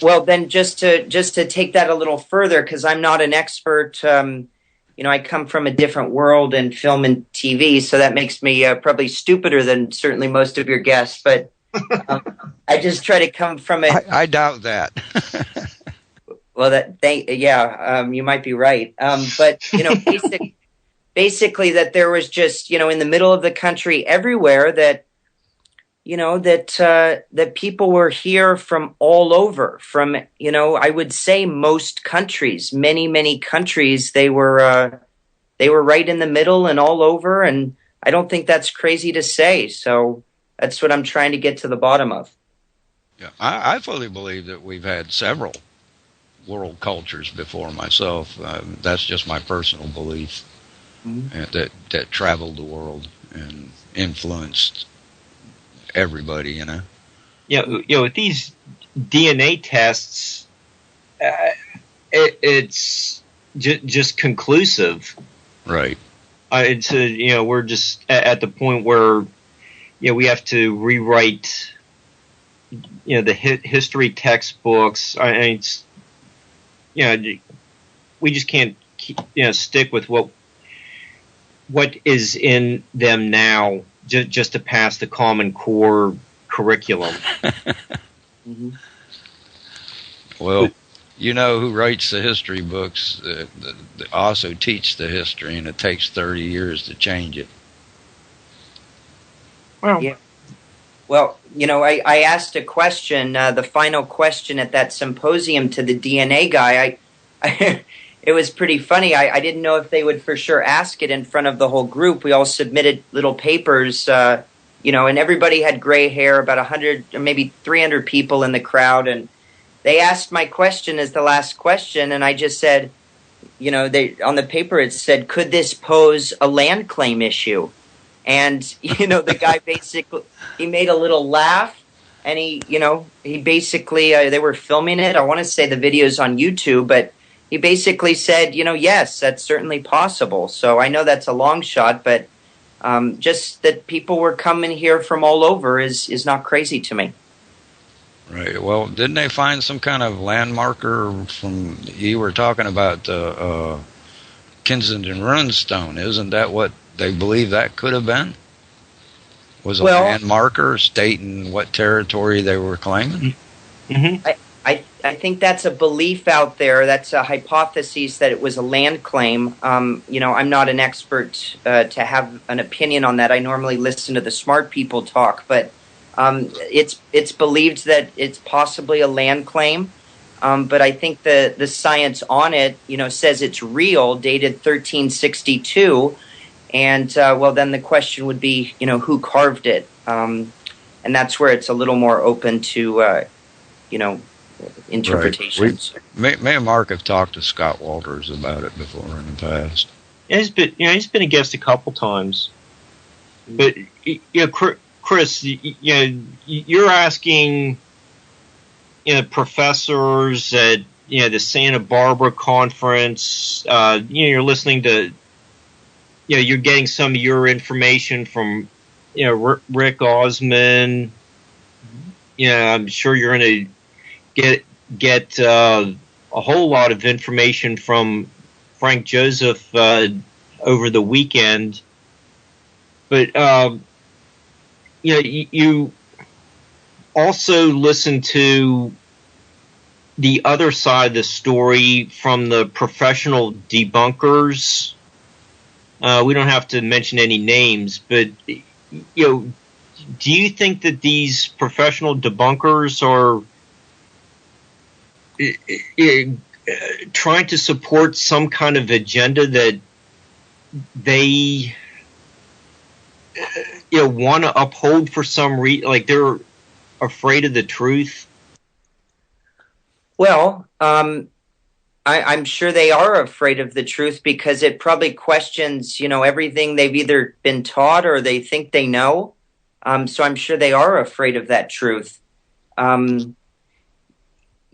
Speaker 4: Well, then just to take that a little further, because I'm not an expert. I come from a different world in film and TV, so that makes me probably stupider than certainly most of your guests. But I just try to come from it.
Speaker 1: I doubt that.
Speaker 4: Well, you might be right. But basically that there was just in the middle of the country everywhere that that people were here from all over, from I would say most countries, many countries. They were right in the middle and all over, and I don't think that's crazy to say. So that's what I'm trying to get to the bottom of.
Speaker 1: Yeah, I fully believe that we've had several world cultures before myself. That's just my personal belief. Mm-hmm. that traveled the world and influenced everybody,
Speaker 2: with these DNA tests, it's just conclusive,
Speaker 1: right?
Speaker 2: We're just at the point where we have to rewrite the history textbooks. We just can't stick with what is in them now just to pass the Common Core curriculum.
Speaker 4: Mm-hmm.
Speaker 1: Well, who writes the history books that also teach the history, and it takes 30 years to change it.
Speaker 2: Well,
Speaker 4: yeah. Well, I asked a question, the final question at that symposium to the DNA guy. It was pretty funny. I didn't know if they would for sure ask it in front of the whole group. We all submitted little papers, and everybody had gray hair, about 100 or maybe 300 people in the crowd. And they asked my question as the last question, and I just said, on the paper it said, could this pose a land claim issue? And, the guy basically, he made a little laugh, and he basically, they were filming it. I want to say the video's on YouTube, but he basically said, yes, that's certainly possible. So I know that's a long shot, but just that people were coming here from all over is not crazy to me.
Speaker 1: Right. Well, didn't they find some kind of landmarker from, you were talking about Kensington Runestone. Isn't that what they believe that could have been? Was a landmarker stating what territory they were claiming?
Speaker 2: Mm-hmm.
Speaker 4: I think that's a belief out there. That's a hypothesis that it was a land claim. I'm not an expert to have an opinion on that. I normally listen to the smart people talk, but it's believed that it's possibly a land claim. But I think the science on it, says it's real, dated 1362. And then the question would be, who carved it? And that's where it's a little more open to, interpretations.
Speaker 1: Right. Me and Mark have talked to Scott Walters about it before in the past.
Speaker 2: Yeah, he's been a guest a couple times. But Chris, you're asking professors at the Santa Barbara conference. You're listening to you're getting some of your information from Rick Osman. I'm sure you're going to get a whole lot of information from Frank Joseph over the weekend. But you also listen to the other side of the story from the professional debunkers. We don't have to mention any names, but do you think that these professional debunkers are trying to support some kind of agenda that they want to uphold for some reason? Like they're afraid of the truth?
Speaker 4: Well, I'm sure they are afraid of the truth because it probably questions, everything they've either been taught or they think they know. So I'm sure they are afraid of that truth.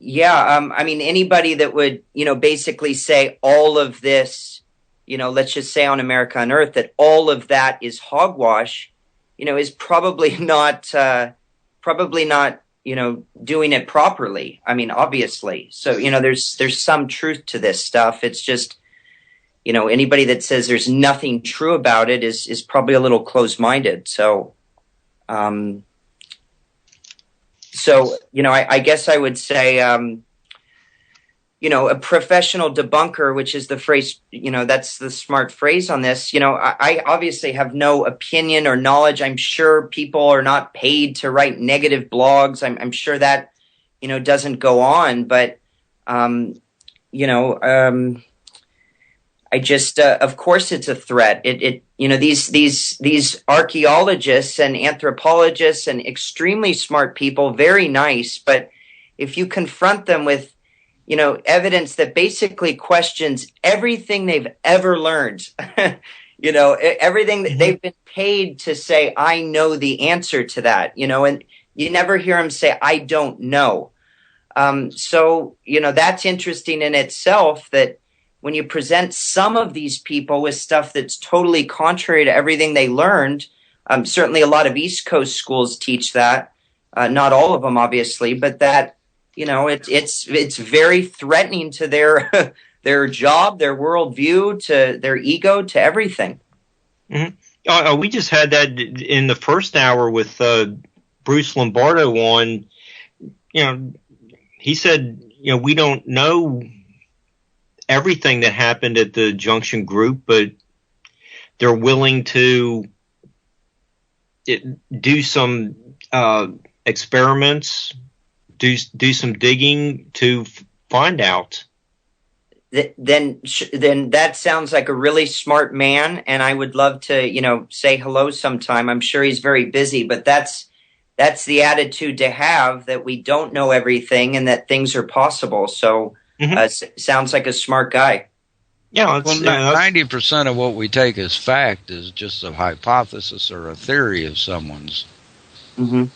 Speaker 4: I mean, anybody that would, basically say all of this, let's just say on America on Earth, that all of that is hogwash, is probably not, doing it properly. I mean, obviously. So, there's some truth to this stuff. It's just, anybody that says there's nothing true about it is probably a little closed-minded. So, I guess I would say, a professional debunker, which is the phrase, that's the smart phrase on this. I obviously have no opinion or knowledge. I'm sure people are not paid to write negative blogs. I'm sure that, doesn't go on. But, I just, of course, it's a threat. These archaeologists and anthropologists and extremely smart people, very nice. But if you confront them with, evidence that basically questions everything they've ever learned, everything that they've been paid to say, I know the answer to that, and you never hear them say, I don't know. That's interesting in itself, that when you present some of these people with stuff that's totally contrary to everything they learned, certainly a lot of East Coast schools teach that, not all of them, obviously, but that, it's very threatening to their their job, their worldview, to their ego, to everything.
Speaker 2: Mm-hmm. We just had that in the first hour with Bruce Lombardo on. He said, we don't know everything that happened at the Junction group, but they're willing to do some experiments, do some digging to find out.
Speaker 4: Then that sounds like a really smart man, and I would love to, say hello sometime. I'm sure he's very busy, but that's the attitude to have, that we don't know everything and that things are possible. So. Sounds like a smart guy.
Speaker 1: Yeah, 90% of what we take as fact is just a hypothesis or a theory of someone's, and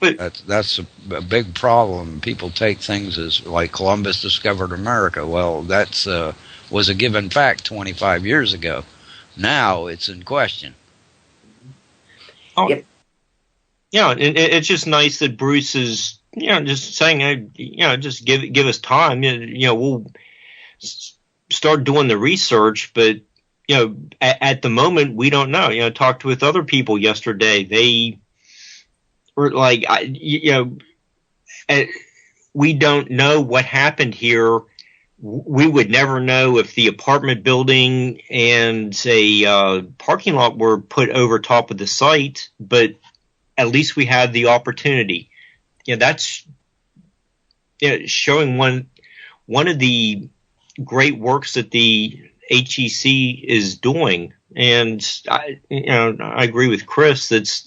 Speaker 1: that's a big problem. People take things as, like, Columbus discovered America. Well, that's was a given fact 25 years ago. Now it's in question.
Speaker 2: Oh, yep. Yeah, it's just nice that Bruce is. Just saying, just give us time. We'll start doing the research, but at the moment we don't know. Talked with other people yesterday. They were like, we don't know what happened here. We would never know if the apartment building and a parking lot were put over top of the site, but at least we had the opportunity. That's showing one of the great works that the HEC is doing, and I agree with Chris. That's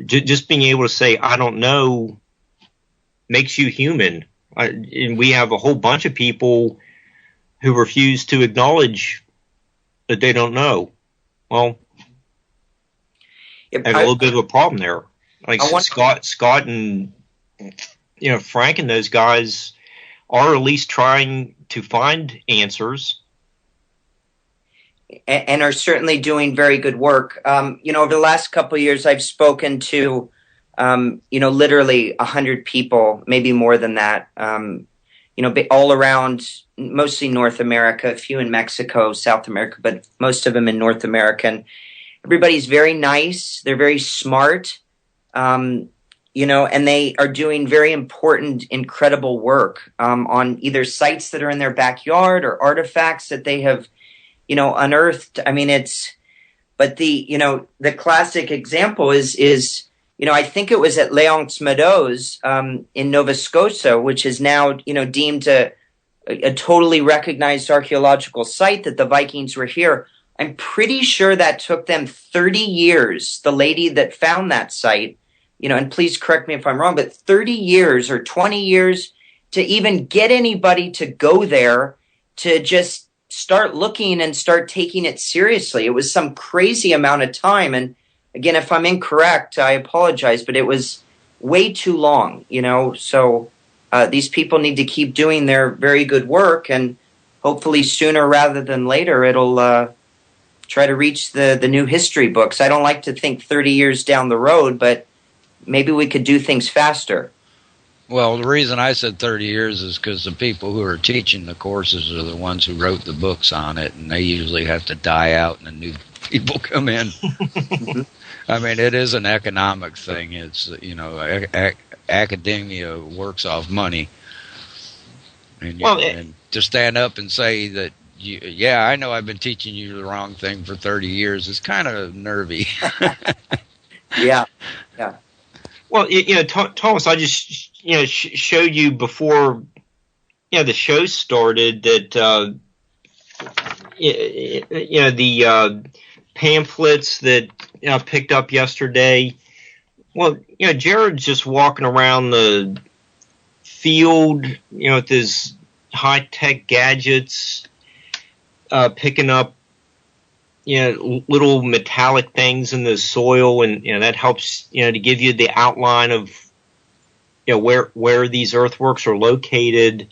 Speaker 2: just being able to say I don't know makes you human, and we have a whole bunch of people who refuse to acknowledge that they don't know. Well, I have a little bit of a problem there. Like Scott and Frank and those guys are at least trying to find answers,
Speaker 4: and are certainly doing very good work. Over the last couple of years, I've spoken to literally 100 people, maybe more than that. All around, mostly North America, a few in Mexico, South America, but most of them in North America. And everybody's very nice. They're very smart. And they are doing very important, incredible work on either sites that are in their backyard or artifacts that they have, unearthed. I mean, but the classic example is I think it was at Leon's Meadows in Nova Scotia, which is now, deemed a totally recognized archaeological site, that the Vikings were here. I'm pretty sure that took them 30 years, the lady that found that site, and please correct me if I'm wrong, but 30 years or 20 years to even get anybody to go there to just start looking and start taking it seriously. It was some crazy amount of time. And again, if I'm incorrect, I apologize, but it was way too long, so these people need to keep doing their very good work, and hopefully sooner rather than later it'll try to reach the new history books. I don't like to think 30 years down the road, but maybe we could do things faster.
Speaker 1: Well, the reason I said 30 years is because the people who are teaching the courses are the ones who wrote the books on it, and they usually have to die out and the new people come in. I mean, it is an economic thing. It's, academia works off money. And, and to stand up and say that, I know I've been teaching you the wrong thing for 30 years, it's kind of nervy.
Speaker 4: Yeah.
Speaker 2: Well, Thomas, I just, showed you before, the show started that, the pamphlets that I picked up yesterday. Well, Jared's just walking around the field, with his high-tech gadgets, picking up, little metallic things in the soil, and that helps, to give you the outline of, where these earthworks are located.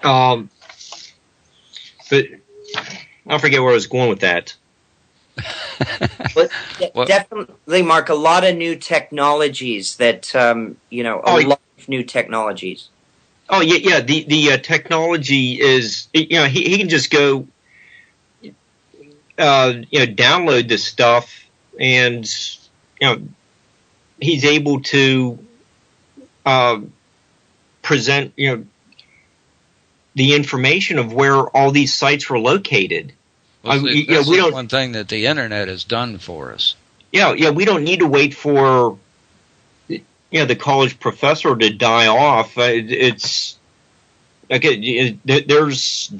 Speaker 2: But I forget where I was going with that.
Speaker 4: Definitely, Mark, a lot of new technologies that, lot of new technologies.
Speaker 2: Oh, yeah. The technology is, he can just go, download this stuff, and, he's able to present, the information of where all these sites were located.
Speaker 1: Well, this is one thing that the internet has done for us.
Speaker 2: Yeah, we don't need to wait for the college professor to die off. It's okay. There's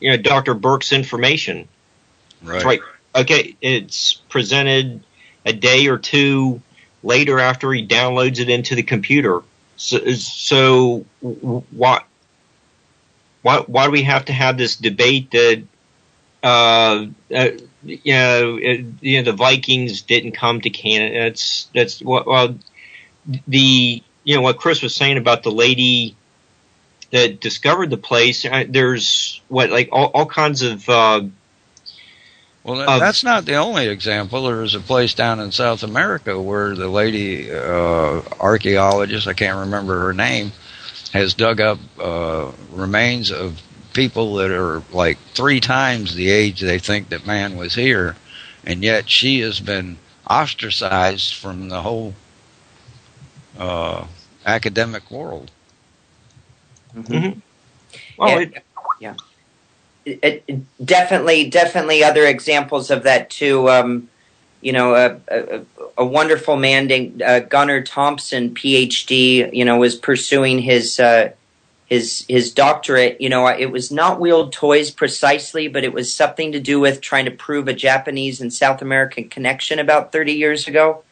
Speaker 2: Dr. Burke's information.
Speaker 1: Right.
Speaker 2: Okay, it's presented a day or two later after he downloads it into the computer. So why do we have to have this debate that the Vikings didn't come to Canada? That's what what Chris was saying about the lady that discovered the place. There's all kinds of.
Speaker 1: Well, that's not the only example. There's a place down in South America where the lady archaeologist, I can't remember her name, has dug up remains of people that are like 3 times the age they think that man was here, and yet she has been ostracized from the whole academic world.
Speaker 4: Mm-hmm. Well, yeah. Definitely other examples of that too. A wonderful man named Gunnar Thompson, PhD, was pursuing his doctorate. It was not wheeled toys precisely, but it was something to do with trying to prove a Japanese and South American connection about 30 years ago.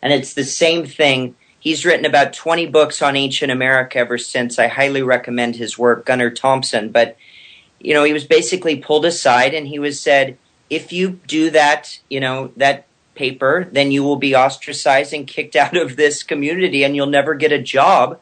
Speaker 4: And it's the same thing. He's written about 20 books on ancient America ever since. I highly recommend his work, Gunnar Thompson. But he was basically pulled aside and he was said, if you do that, that paper, then you will be ostracized and kicked out of this community and you'll never get a job.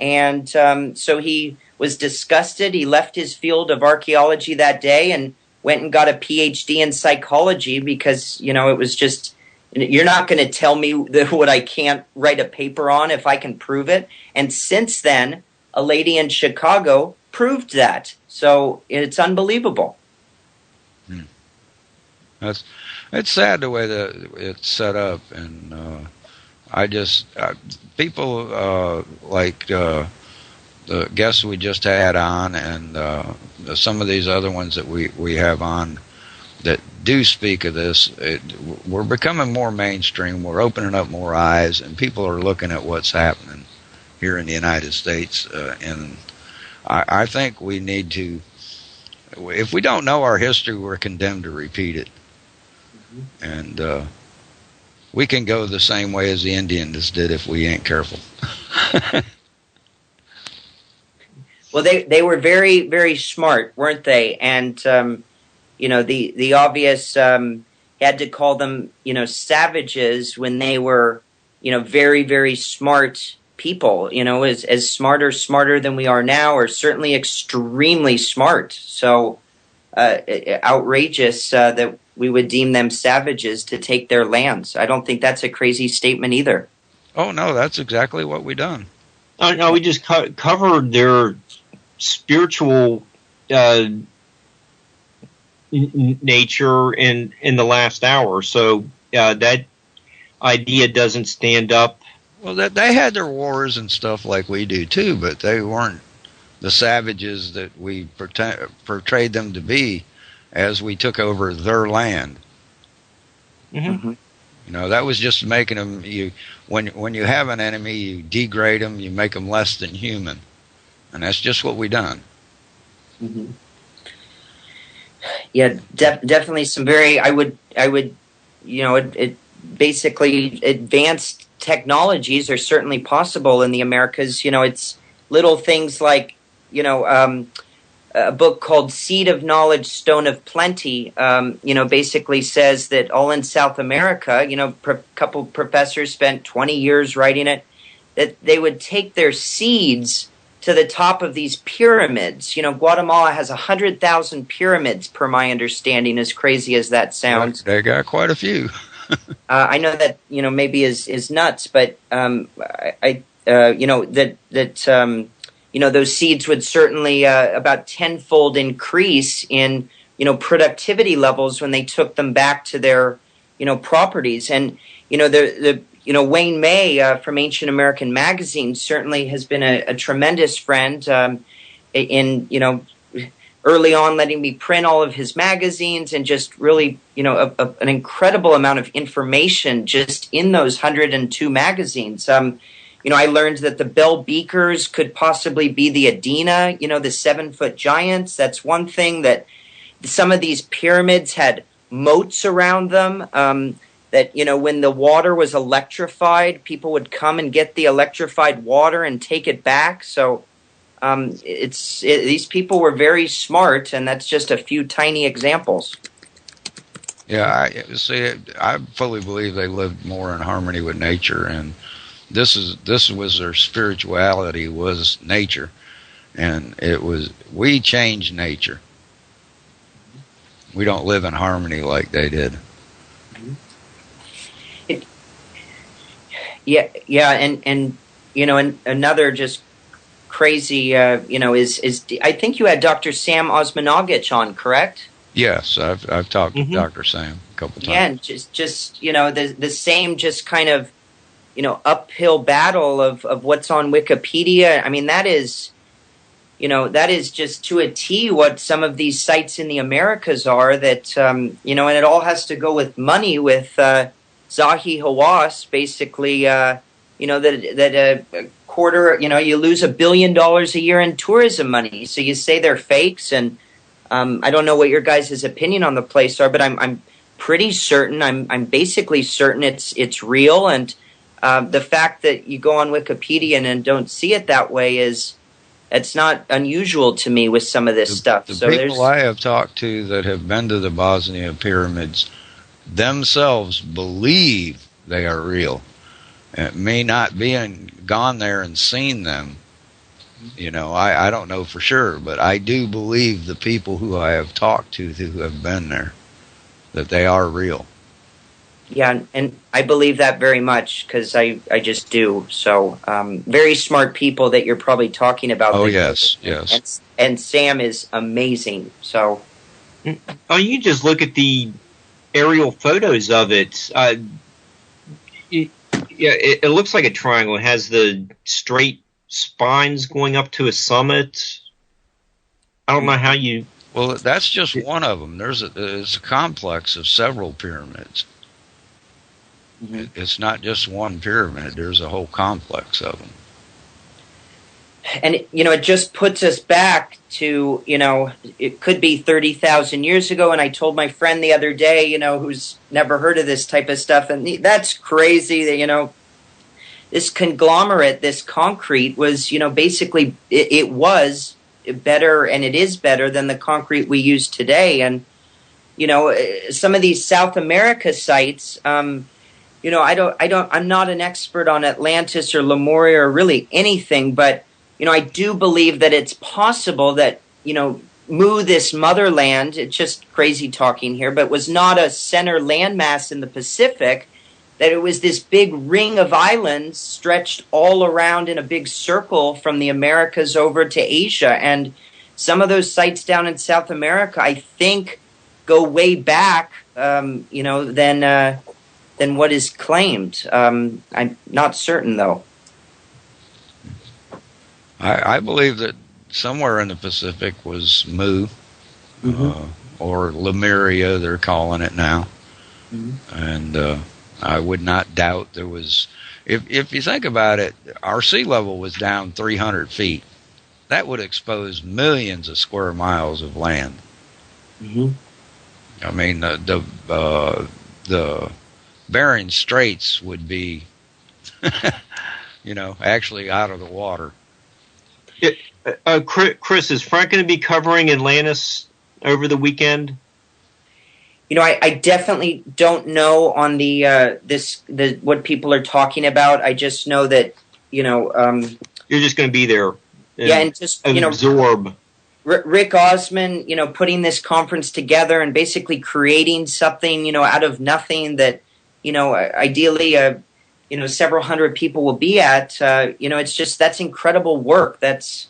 Speaker 4: And so he was disgusted. He left his field of archaeology that day and went and got a PhD in psychology because, it was just, you're not going to tell me what I can't write a paper on if I can prove it. And since then, a lady in Chicago proved that. So it's unbelievable.
Speaker 1: It's sad the way that it's set up, and people like the guests we just had on, and some of these other ones that we have on that do speak of this. We're becoming more mainstream. We're opening up more eyes, and people are looking at what's happening here in the United States, and I think we need to, if we don't know our history, we're condemned to repeat it. And we can go the same way as the Indians did if we ain't careful.
Speaker 4: Well, they were very, very smart, weren't they? And, the obvious, had to call them, savages when they were very, very smart people, as smarter than we are now, or certainly extremely smart. So outrageous that we would deem them savages to take their lands. I don't think that's a crazy statement either.
Speaker 1: Oh, no, that's exactly what we done.
Speaker 2: No, we just covered their spiritual nature in the last hour. So that idea doesn't stand up.
Speaker 1: Well, they had their wars and stuff like we do too, but they weren't the savages that we portrayed them to be as we took over their land.
Speaker 2: Mm-hmm.
Speaker 1: That was just making them. When you have an enemy, you degrade them, you make them less than human, and that's just what we done.
Speaker 4: Mm-hmm. Yeah, definitely some very. I would. It basically advanced technologies are certainly possible in the Americas. It's little things like a book called Seed of Knowledge, Stone of Plenty, basically says that all in South America, a couple professors spent 20 years writing it, that they would take their seeds to the top of these pyramids. Guatemala has 100,000 pyramids, per my understanding, as crazy as that sounds.
Speaker 1: They got quite a few.
Speaker 4: I know that, maybe is nuts, but those seeds would certainly about tenfold increase in, productivity levels when they took them back to their, properties. And, Wayne May from Ancient American Magazine certainly has been a tremendous friend in early on letting me print all of his magazines and just really, an incredible amount of information just in those 102 magazines. I learned that the Bell Beakers could possibly be the Adena, the 7-foot giants. That's one thing, that some of these pyramids had moats around them, that, when the water was electrified, people would come and get the electrified water and take it back. So these people were very smart, and that's just a few tiny examples.
Speaker 1: Yeah, I fully believe they lived more in harmony with nature, and this was their spirituality, was nature, and we changed nature. We don't live in harmony like they did.
Speaker 4: Yeah, and another just crazy, is I think you had Dr. Sam Osmanagic on, correct?
Speaker 1: Yes, I've talked to Dr. Sam a couple times.
Speaker 4: Yeah, and just the same just kind of uphill battle of what's on Wikipedia. I mean, that is just to a T what some of these sites in the Americas are, that, and it all has to go with money, with Zahi Hawass, basically, that a quarter, you lose $1 billion a year in tourism money. So you say they're fakes, and I don't know what your guys' opinion on the place are, but I'm pretty certain, I'm basically certain it's real, and the fact that you go on Wikipedia and don't see it that way it's not unusual to me with some of this stuff.
Speaker 1: The people I have talked to that have been to the Bosnia pyramids themselves believe they are real. It may not be gone there and seen them. I don't know for sure, but I do believe the people who I have talked to who have been there, that they are real.
Speaker 4: Yeah, and I believe that very much, because I just do. So, very smart people that you're probably talking about.
Speaker 1: Oh, yes.
Speaker 4: And Sam is amazing. So,
Speaker 2: you just look at the aerial photos of it. It looks like a triangle. It has the straight spines going up to a summit. I don't know how you...
Speaker 1: Well, that's just one of them. There's a complex of several pyramids. It's not just one pyramid. There's a whole complex of them.
Speaker 4: And, it just puts us back to, it could be 30,000 years ago. And I told my friend the other day, who's never heard of this type of stuff, and that's crazy that, this conglomerate, this concrete was, basically, it was better, and it is better than the concrete we use today. And, some of these South America sites, I'm not an expert on Atlantis or Lemuria or really anything, but, I do believe that it's possible that, Mu, this motherland, it's just crazy talking here, but was not a center landmass in the Pacific, that it was this big ring of islands stretched all around in a big circle from the Americas over to Asia. And some of those sites down in South America, I think, go way back, than what is claimed. I'm not certain, though.
Speaker 1: I believe that somewhere in the Pacific was Mu, or Lemuria, they're calling it now. And I would not doubt there was, if you think about it, our sea level was down 300 feet. That would expose millions of square miles of land. I mean, the Bering Straits would be, actually out of the water.
Speaker 2: Chris, is Frank going to be covering Atlantis over the weekend?
Speaker 4: I definitely don't know on the what people are talking about. I just know that
Speaker 2: you're just going to be there.
Speaker 4: And just
Speaker 2: absorb.
Speaker 4: Rick Osman, putting this conference together and basically creating something, out of nothing that, ideally, several hundred people will be at. It's just, that's incredible work. That's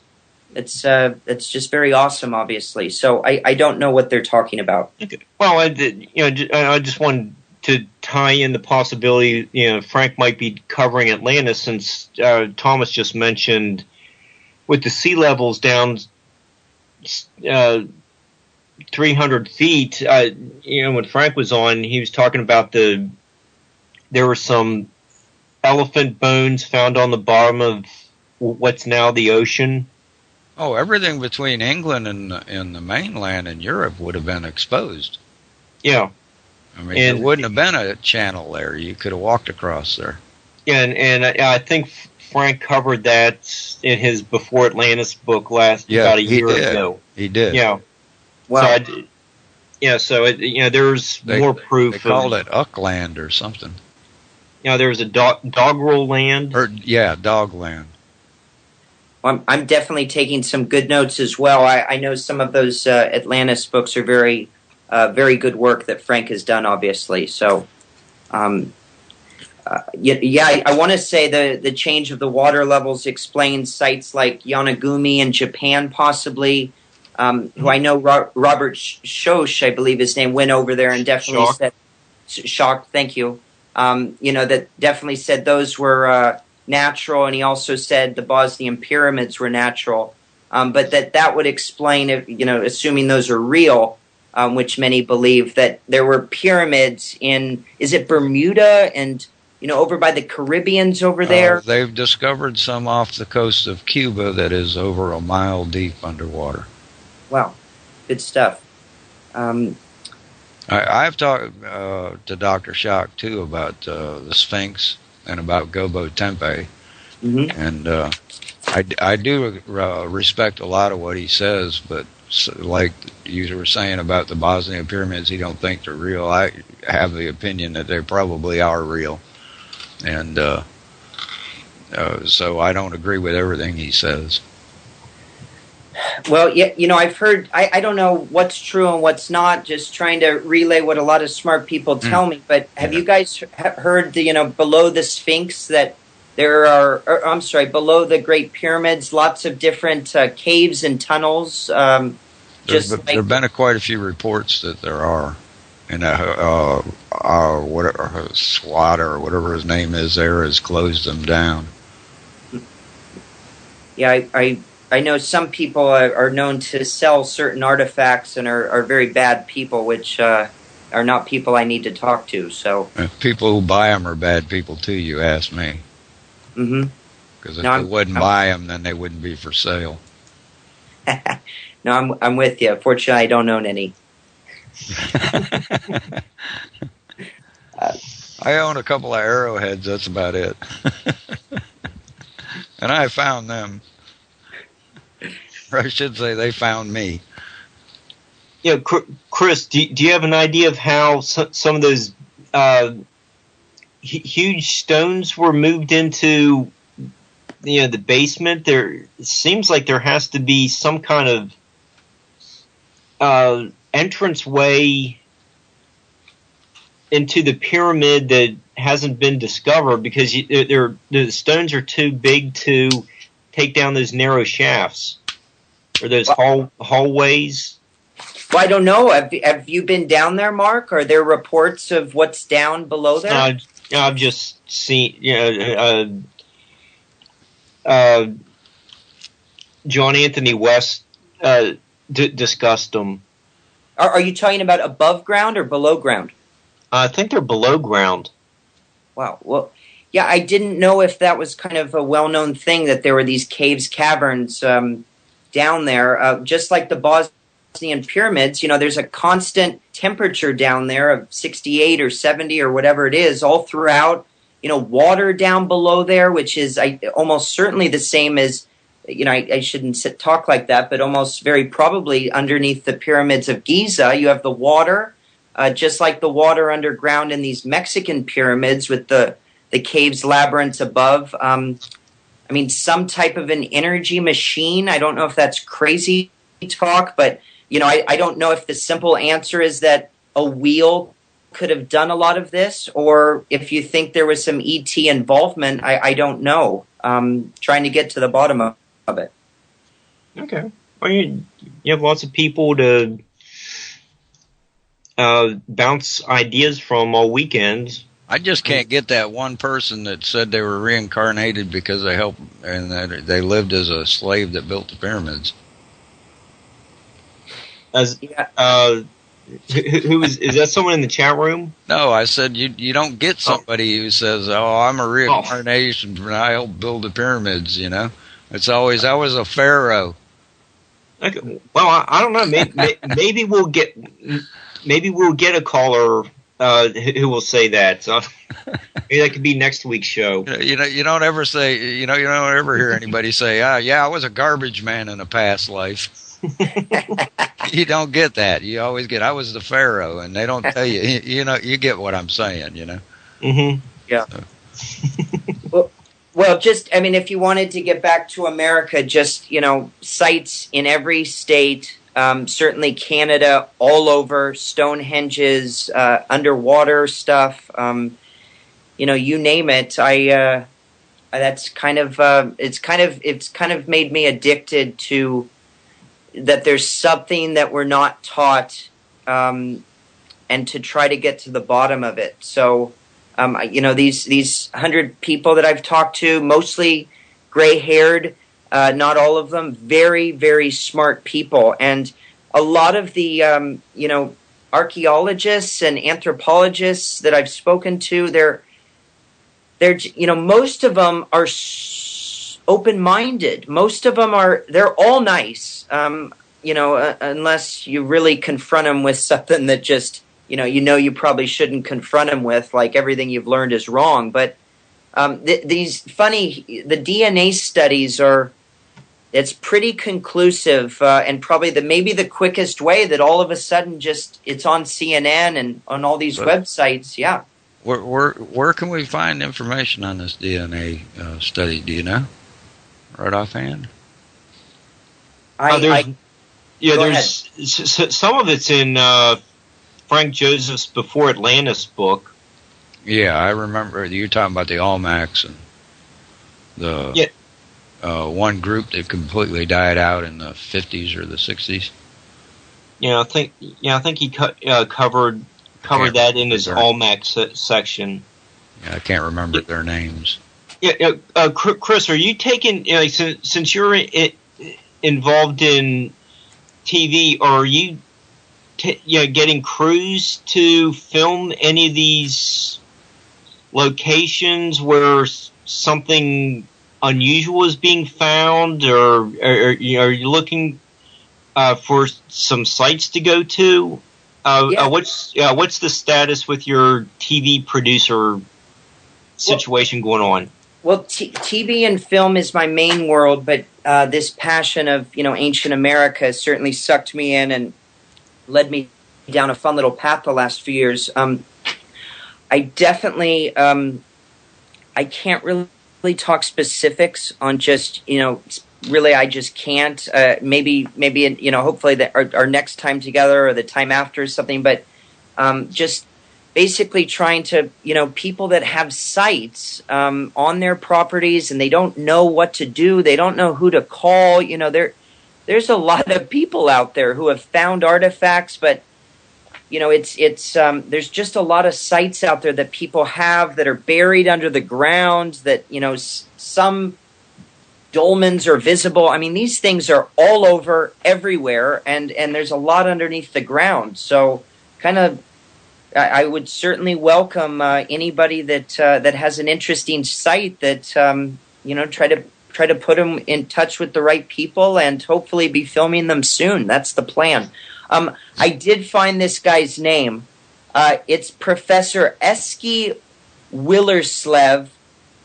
Speaker 4: just very awesome, obviously. So I don't know what they're talking about.
Speaker 2: Okay. Well, I just wanted to tie in the possibility, Frank might be covering Atlantis, since Thomas just mentioned with the sea levels down 300 feet. When Frank was on, he was talking about there were some elephant bones found on the bottom of what's now the ocean.
Speaker 1: Oh, everything between England and the mainland and Europe would have been exposed.
Speaker 2: Yeah.
Speaker 1: I mean, there wouldn't have been a channel there. You could have walked across there.
Speaker 2: Yeah, and I think Frank covered that in his Before Atlantis book about a year ago.
Speaker 1: He did.
Speaker 2: Yeah.
Speaker 4: Wow.
Speaker 2: So there's more proof.
Speaker 1: They called it Uckland or something.
Speaker 2: There was a doggerel land.
Speaker 1: Dogland.
Speaker 4: Well, I'm definitely taking some good notes as well. I know some of those Atlantis books are very, very good work that Frank has done, obviously. So, I want to say the change of the water levels explains sites like Yonaguni in Japan, possibly. Who I know, Robert Schoch, I believe his name, went over there and definitely said, Schoch, thank you. That definitely said those were natural, and he also said the Bosnian pyramids were natural. But that would explain, assuming those are real, which many believe, that there were pyramids in, is it Bermuda and, over by the Caribbeans over there?
Speaker 1: They've discovered some off the coast of Cuba that is over a mile deep underwater.
Speaker 4: Wow, good stuff.
Speaker 1: I've talked to Dr. Schoch, too, about the Sphinx and about Gobo Tempe. And I do respect a lot of what he says, but like you were saying about the Bosnian pyramids, he don't think they're real. I have the opinion that they probably are real. And so I don't agree with everything he says.
Speaker 4: Well, I've heard, I don't know what's true and what's not, just trying to relay what a lot of smart people tell me, but have you guys heard, below the Sphinx that there are, below the Great Pyramids, lots of different caves and tunnels? There
Speaker 1: have been quite a few reports that there are. And whatever, SWAT or whatever his name is there has closed them down.
Speaker 4: Yeah, I know some people are known to sell certain artifacts and are very bad people, which are not people I need to talk to. So
Speaker 1: people who buy them are bad people too. You ask me. Because if they wouldn't buy them, then they wouldn't be for sale.
Speaker 4: No, I'm with you. Fortunately, I don't own any.
Speaker 1: I own a couple of arrowheads. That's about it. And I found them. Or I should say they found me.
Speaker 2: Yeah, Chris, do you have an idea of how some of those huge stones were moved into the basement. It seems like there has to be some kind of entrance way into the pyramid that hasn't been discovered, because the stones are too big to take down those narrow shafts or those hallways.
Speaker 4: Well, I don't know. Have you been down there, Mark? Are there reports of what's down below there?
Speaker 2: I've just seen, John Anthony West discussed them.
Speaker 4: Are you talking about above ground or below ground?
Speaker 2: I think they're below ground.
Speaker 4: Wow. Well, yeah, I didn't know if that was kind of a well-known thing, that there were these caves, caverns down there, just like the Bosnian pyramids. There's a constant temperature down there of 68 or 70 or whatever it is all throughout. Water down below there, which is almost certainly the same as, I shouldn't talk like that, but almost very probably underneath the pyramids of Giza, you have the water, just like the water underground in these Mexican pyramids with the caves, labyrinths above. Some type of an energy machine. I don't know if that's crazy talk, but I don't know if the simple answer is that a wheel could have done a lot of this, or if you think there was some ET involvement. I don't know. Trying to get to the bottom of it.
Speaker 2: Okay. Well, you have lots of people to bounce ideas from all weekends.
Speaker 1: I just can't get that one person that said they were reincarnated because they helped and that they lived as a slave that built the pyramids.
Speaker 2: Who is that? Someone in the chat room?
Speaker 1: No, I said you don't get somebody who says, "Oh, I'm a reincarnation and I helped build the pyramids." It's always, I was a pharaoh.
Speaker 2: Okay. Well, I don't know. Maybe we'll get a caller who will say that. So maybe that could be next week's show.
Speaker 1: You don't ever say, you don't ever hear anybody say, "Yeah, I was a garbage man in a past life." You don't get that. You always get, "I was the pharaoh," and they don't tell you. You get what I'm saying.
Speaker 2: Mm-hmm.
Speaker 4: Yeah. Well, just, if you wanted to get back to America, just, sites in every state, certainly Canada, all over, Stonehenges, underwater stuff, you name it. That's kind of, it's kind of made me addicted to that there's something that we're not taught, and to try to get to the bottom of it. So, these 100 people that I've talked to, mostly gray-haired, not all of them, very, very smart people. And a lot of the, archaeologists and anthropologists that I've spoken to, they're most of them are open-minded. Most of them they're all nice, unless you really confront them with something that just, you probably shouldn't confront them with, like everything you've learned is wrong. But the DNA studies it's pretty conclusive, and probably maybe the quickest way that all of a sudden just it's on CNN and on all these websites. Yeah.
Speaker 1: Where can we find information on this DNA study? Do you know? Right offhand?
Speaker 2: There's some of it's in Frank Joseph's Before Atlantis book.
Speaker 1: Yeah, I remember you talking about the Olmecs and the one group that completely died out in the 50s or the 60s.
Speaker 2: Yeah, I think he covered that in his Olmec section.
Speaker 1: Yeah, I can't remember their names.
Speaker 2: Yeah, Chris, are you taking, since you're involved in TV, are you getting crews to film any of these locations where something unusual is being found, or are you looking for some sites to go to? What's the status with your TV producer situation going on?
Speaker 4: Well, TV and film is my main world, but this passion of ancient America has certainly sucked me in and led me down a fun little path the last few years. I definitely, I can't really talk specifics on just, really I just can't. Maybe, hopefully our next time together or the time after or something, but just basically trying to, people that have sites on their properties and they don't know what to do, they don't know who to call, there's a lot of people out there who have found artifacts, but it's there's just a lot of sites out there that people have that are buried under the ground that, some dolmens are visible. I mean, these things are all over everywhere and there's a lot underneath the ground. So kind of, I would certainly welcome anybody that has an interesting site that, try to put them in touch with the right people and hopefully be filming them soon. That's the plan. I did find this guy's name. It's Professor Eski Willerslev,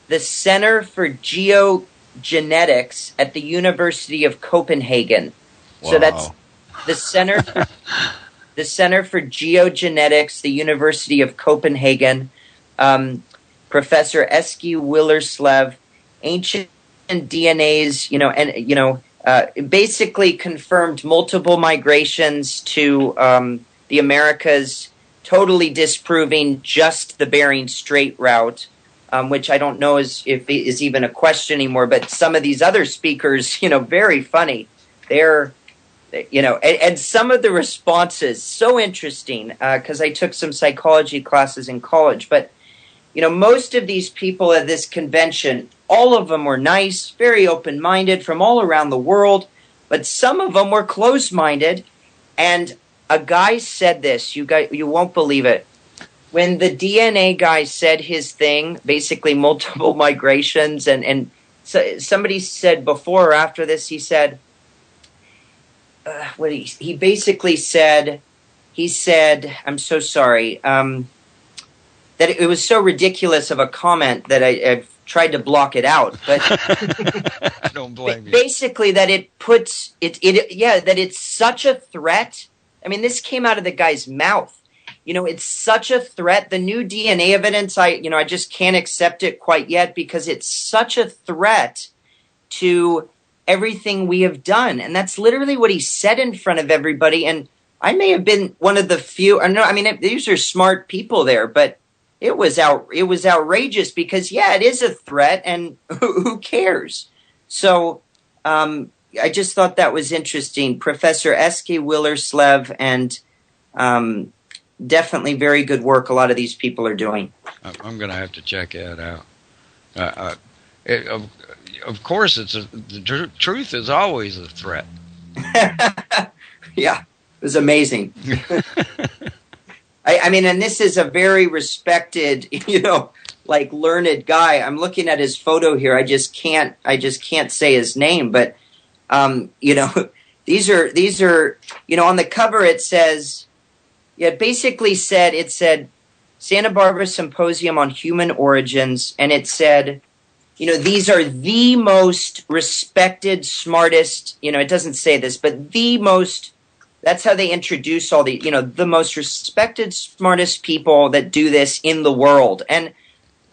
Speaker 4: the Center for Geogenetics at the University of Copenhagen.
Speaker 1: Wow.
Speaker 4: So that's the Center for Geogenetics, the University of Copenhagen. Professor Eski Willerslev, ancient DNAs, basically confirmed multiple migrations to the Americas, totally disproving just the Bering Strait route, which I don't know if it is even a question anymore. But some of these other speakers, very funny. They're, and some of the responses so interesting because I took some psychology classes in college. But most of these people at this convention, all of them were nice, very open-minded from all around the world, but some of them were closed-minded. And a guy said this, you won't believe it. When the DNA guy said his thing, basically multiple migrations, and so somebody said before or after this, he said, he basically said, I'm so sorry, that it was so ridiculous of a comment that I've tried to block it out, but
Speaker 1: I don't blame you.
Speaker 4: Basically, that it puts that it's such a threat. I mean, this came out of the guy's mouth. It's such a threat. The new DNA evidence, I just can't accept it quite yet because it's such a threat to everything we have done, and that's literally what he said in front of everybody. And I may have been one of the few. These are smart people there, but it was outrageous because it is a threat, and who cares? So I just thought that was interesting. Professor Eski Willerslev, and definitely very good work a lot of these people are doing.
Speaker 1: I'm going to have to check that out. Of course, the truth is always a threat.
Speaker 4: Yeah, it was amazing. And this is a very respected, learned guy. I'm looking at his photo here. I just can't say his name, but these are on the cover it says, it said Santa Barbara Symposium on Human Origins, and it said, these are the most respected, smartest, it doesn't say this, but that's how they introduce all the, the most respected, smartest people that do this in the world. And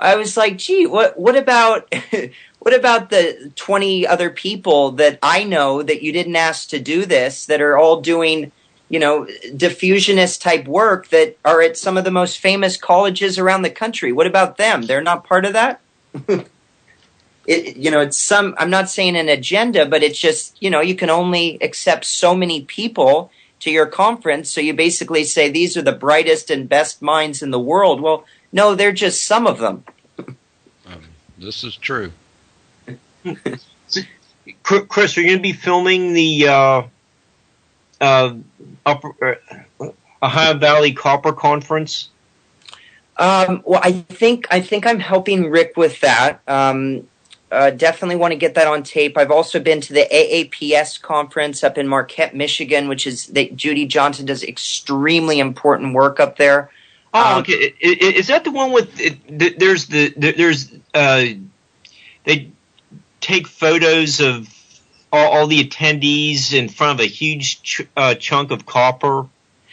Speaker 4: I was like, gee, what about the 20 other people that I know that you didn't ask to do this, that are all doing, diffusionist type work that are at some of the most famous colleges around the country? What about them? They're not part of that? It's I'm not saying an agenda, but it's just, you can only accept so many people to your conference. So you basically say, these are the brightest and best minds in the world. Well, no, they're just some of them.
Speaker 1: This is true.
Speaker 2: Chris, are you going to be filming the Ohio Valley Copper Conference?
Speaker 4: Well, I think I'm helping Rick with that. Definitely want to get that on tape. I've also been to the AAPS conference up in Marquette, Michigan, which is that Judy Johnson does extremely important work up there.
Speaker 2: Oh, okay. Is that the one with they take photos of all the attendees in front of a huge chunk of copper?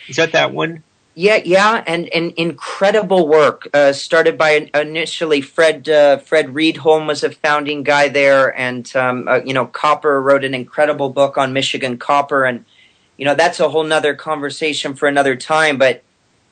Speaker 2: Is that one?
Speaker 4: Yeah, and incredible work started by initially Fred Reedholm was a founding guy there, and Copper wrote an incredible book on Michigan copper, and that's a whole nother conversation for another time. But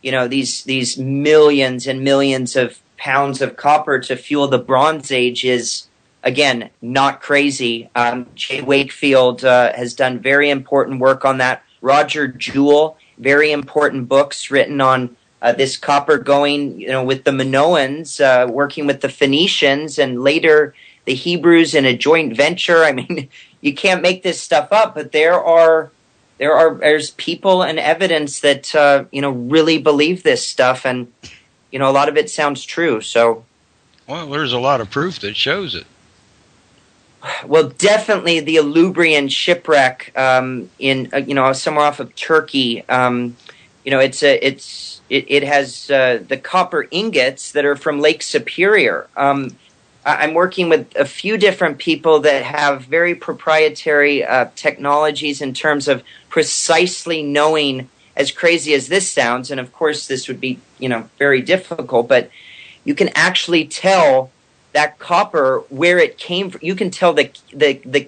Speaker 4: these millions and millions of pounds of copper to fuel the Bronze Age is, again, not crazy. Jay Wakefield has done very important work on that. Roger Jewell, very important books written on this copper going, with the Minoans, working with the Phoenicians, and later the Hebrews in a joint venture. I mean, you can't make this stuff up, but there's people and evidence that really believe this stuff, and a lot of it sounds true. So,
Speaker 5: well, there's a lot of proof that shows it.
Speaker 4: Well, definitely the Alubrian shipwreck in somewhere off of Turkey. It has the copper ingots that are from Lake Superior. I'm working with a few different people that have very proprietary technologies in terms of precisely knowing, as crazy as this sounds, and of course this would be very difficult, but you can actually tell that copper where it came from. You can tell the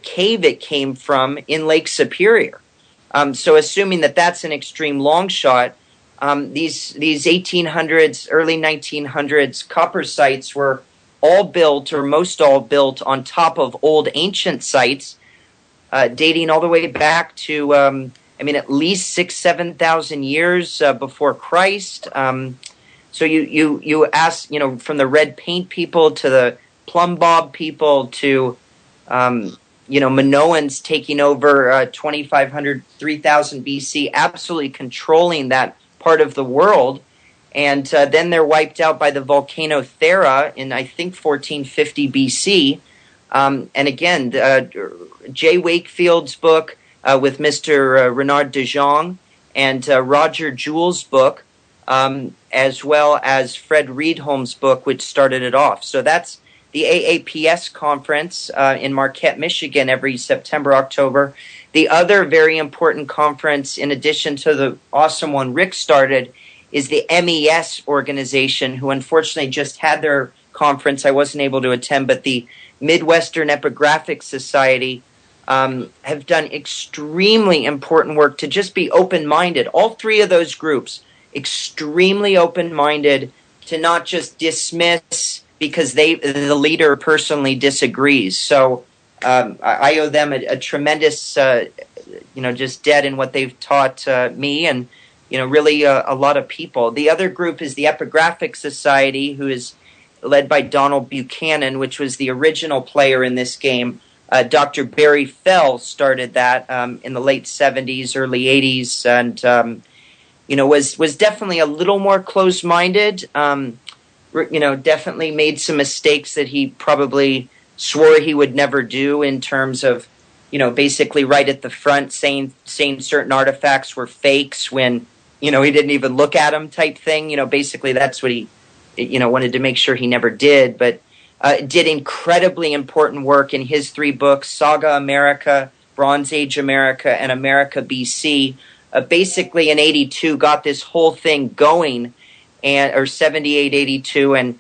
Speaker 4: cave it came from in Lake Superior. So assuming that that's an extreme long shot, these 1800s, early 1900s copper sites were all built, or most all built, on top of old ancient sites, dating all the way back to at least 6,000-7,000 years before Christ. So you ask, from the red paint people to the plumb bob people to, Minoans taking over 2,500, 3,000 BC, absolutely controlling that part of the world. And then they're wiped out by the volcano Thera in, I think, 1450 BC. And again, Jay Wakefield's book with Mr. Renard de Jong, and Roger Jewell's book, as well as Fred Reedholm's book, which started it off. So that's the AAPS conference in Marquette, Michigan, every September, October. The other very important conference, in addition to the awesome one Rick started, is the MES organization, who unfortunately just had their conference. I wasn't able to attend, but the Midwestern Epigraphic Society have done extremely important work to just be open-minded. All three of those groups, extremely open-minded, to not just dismiss because the leader personally disagrees. So I owe them a tremendous, just debt in what they've taught me, and really a lot of people. The other group is the Epigraphic Society, who is led by Donald Buchanan, which was the original player in this game. Dr. Barry Fell started that in the late 70s, early 80s, and was definitely a little more closed-minded. Definitely made some mistakes that he probably swore he would never do, in terms of, basically right at the front saying certain artifacts were fakes when, he didn't even look at them, type thing. Basically that's what he, wanted to make sure he never did. But did incredibly important work in his three books, Saga America, Bronze Age America, and America BC. Basically in 82 got this whole thing going, or 78, 82, and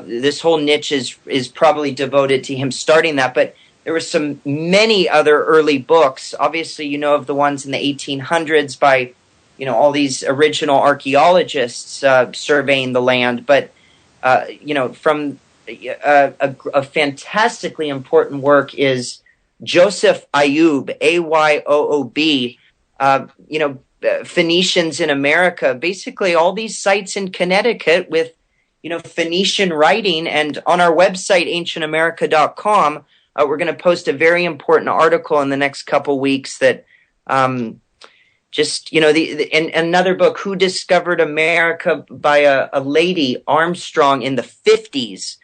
Speaker 4: this whole niche is probably devoted to him starting that. But there were many other early books. Obviously, of the ones in the 1800s by, all these original archaeologists surveying the land. But, from a fantastically important work is Joseph Ayoob, Ayoob, Phoenicians in America, basically all these sites in Connecticut with, Phoenician writing. And on our website, ancientamerica.com, we're going to post a very important article in the next couple weeks that, and another book, Who Discovered America, by a lady, Armstrong, in the 50s.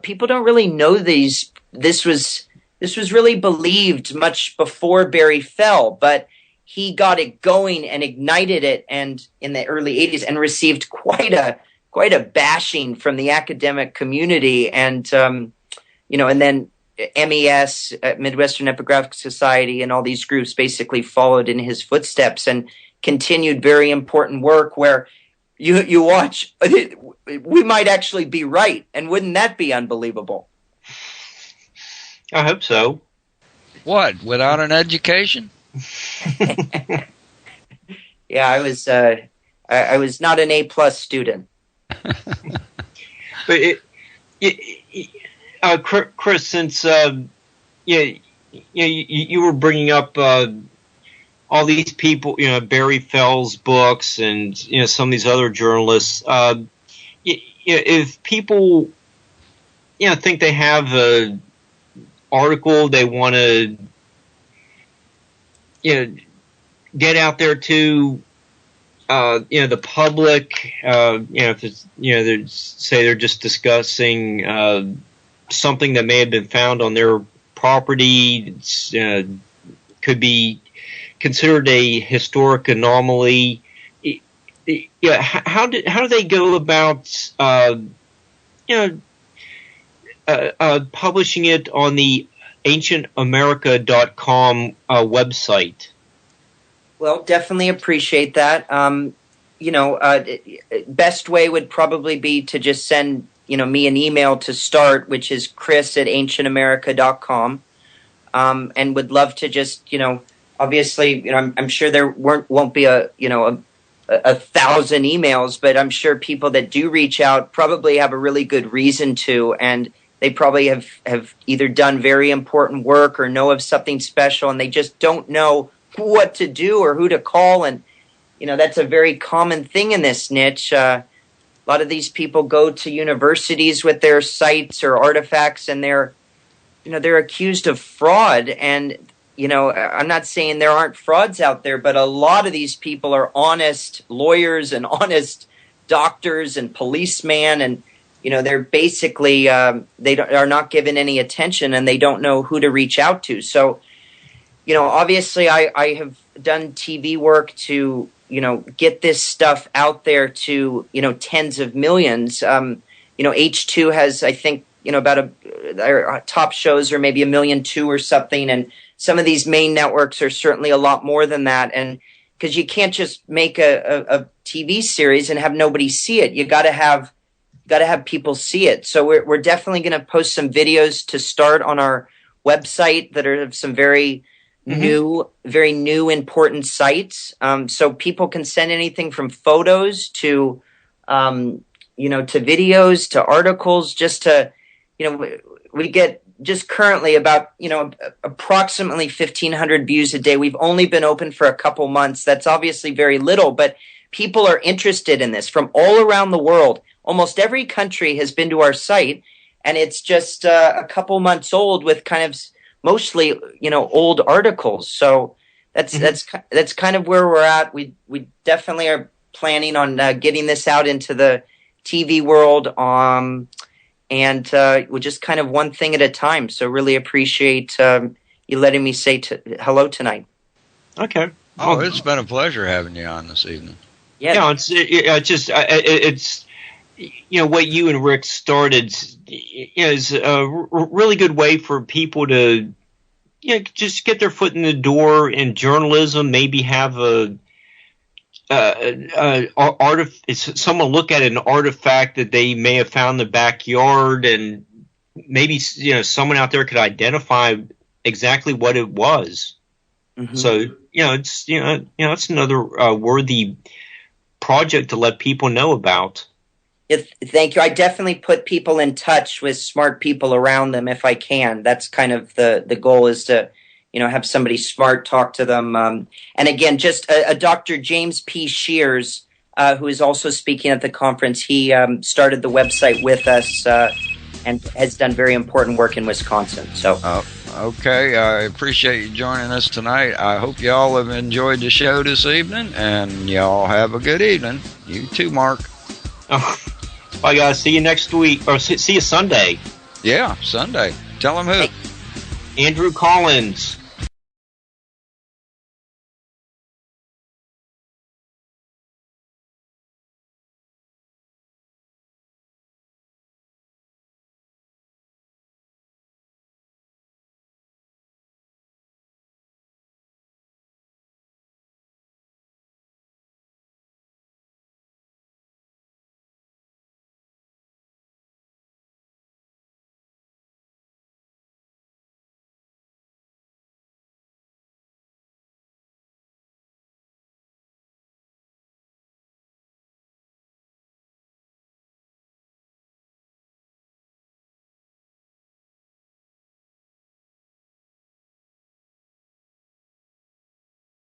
Speaker 4: People don't really know these. This was really believed much before Barry Fell, but he got it going and ignited it, and in the early 80s, and received quite a bashing from the academic community, and and then MES, Midwestern Epigraphic Society, and all these groups basically followed in his footsteps and continued very important work where you watch, we might actually be right, and wouldn't that be unbelievable?
Speaker 2: I hope so.
Speaker 5: What? Without an education?
Speaker 4: Yeah, I was not an A+ student.
Speaker 2: But Chris, since you were bringing up all these people, Barry Fell's books and some of these other journalists, if people think they have a article they want to get out there to the public, if it's they're just discussing something that may have been found on their property, could be considered a historic anomaly. How do they go about publishing it on the ancientamerica.com website?
Speaker 4: Well, definitely appreciate that. Best way would probably be to just send me an email to start, which is chris@ancientamerica.com, and would love to just obviously I'm sure there won't be a 1,000 emails, but I'm sure people that do reach out probably have a really good reason to, and they probably have either done very important work or know of something special, and they just don't know what to do or who to call. And that's a very common thing in this niche. A lot of these people go to universities with their sites or artifacts, and they're accused of fraud. And I'm not saying there aren't frauds out there, but a lot of these people are honest lawyers and honest doctors and policemen, and they're basically they are not given any attention, and they don't know who to reach out to. So obviously I have done TV work to get this stuff out there to tens of millions. H2 has, I think, about their top shows are maybe 1.2 million or something, and some of these main networks are certainly a lot more than that. And because you can't just make a TV series and have nobody see it, you got to have people see it. So we're definitely going to post some videos to start on our website that are some very new, important sites. So people can send anything from photos to to videos to articles. Just to we get just currently about approximately 1,500 views a day. We've only been open for a couple months. That's obviously very little, but people are interested in this from all around the world. Almost every country has been to our site, and it's just a couple months old with kind of mostly old articles. So that's kind of where we're at. We definitely are planning on getting this out into the TV world, and we're just kind of one thing at a time. So really appreciate you letting me say hello tonight.
Speaker 2: Okay.
Speaker 5: Oh, it's been a pleasure having you on this evening.
Speaker 4: Yeah,
Speaker 2: it's what you and Rick started is a really good way for people to just get their foot in the door in journalism. Maybe have someone look at an artifact that they may have found in the backyard, and maybe someone out there could identify exactly what it was. Mm-hmm. So it's another worthy project to let people know about.
Speaker 4: Thank you. I definitely put people in touch with smart people around them if I can. That's kind of the goal, is to have somebody smart talk to them. And again, just a Dr. James P. Shears, who is also speaking at the conference. He started the website with us and has done very important work in Wisconsin. So.
Speaker 5: Okay, I appreciate you joining us tonight. I hope y'all have enjoyed the show this evening, and y'all have a good evening. You too, Mark.
Speaker 2: Oh, bye, guys. See you next week, or see you Sunday.
Speaker 5: Yeah, Sunday. Tell them who.
Speaker 2: Andrew Collins.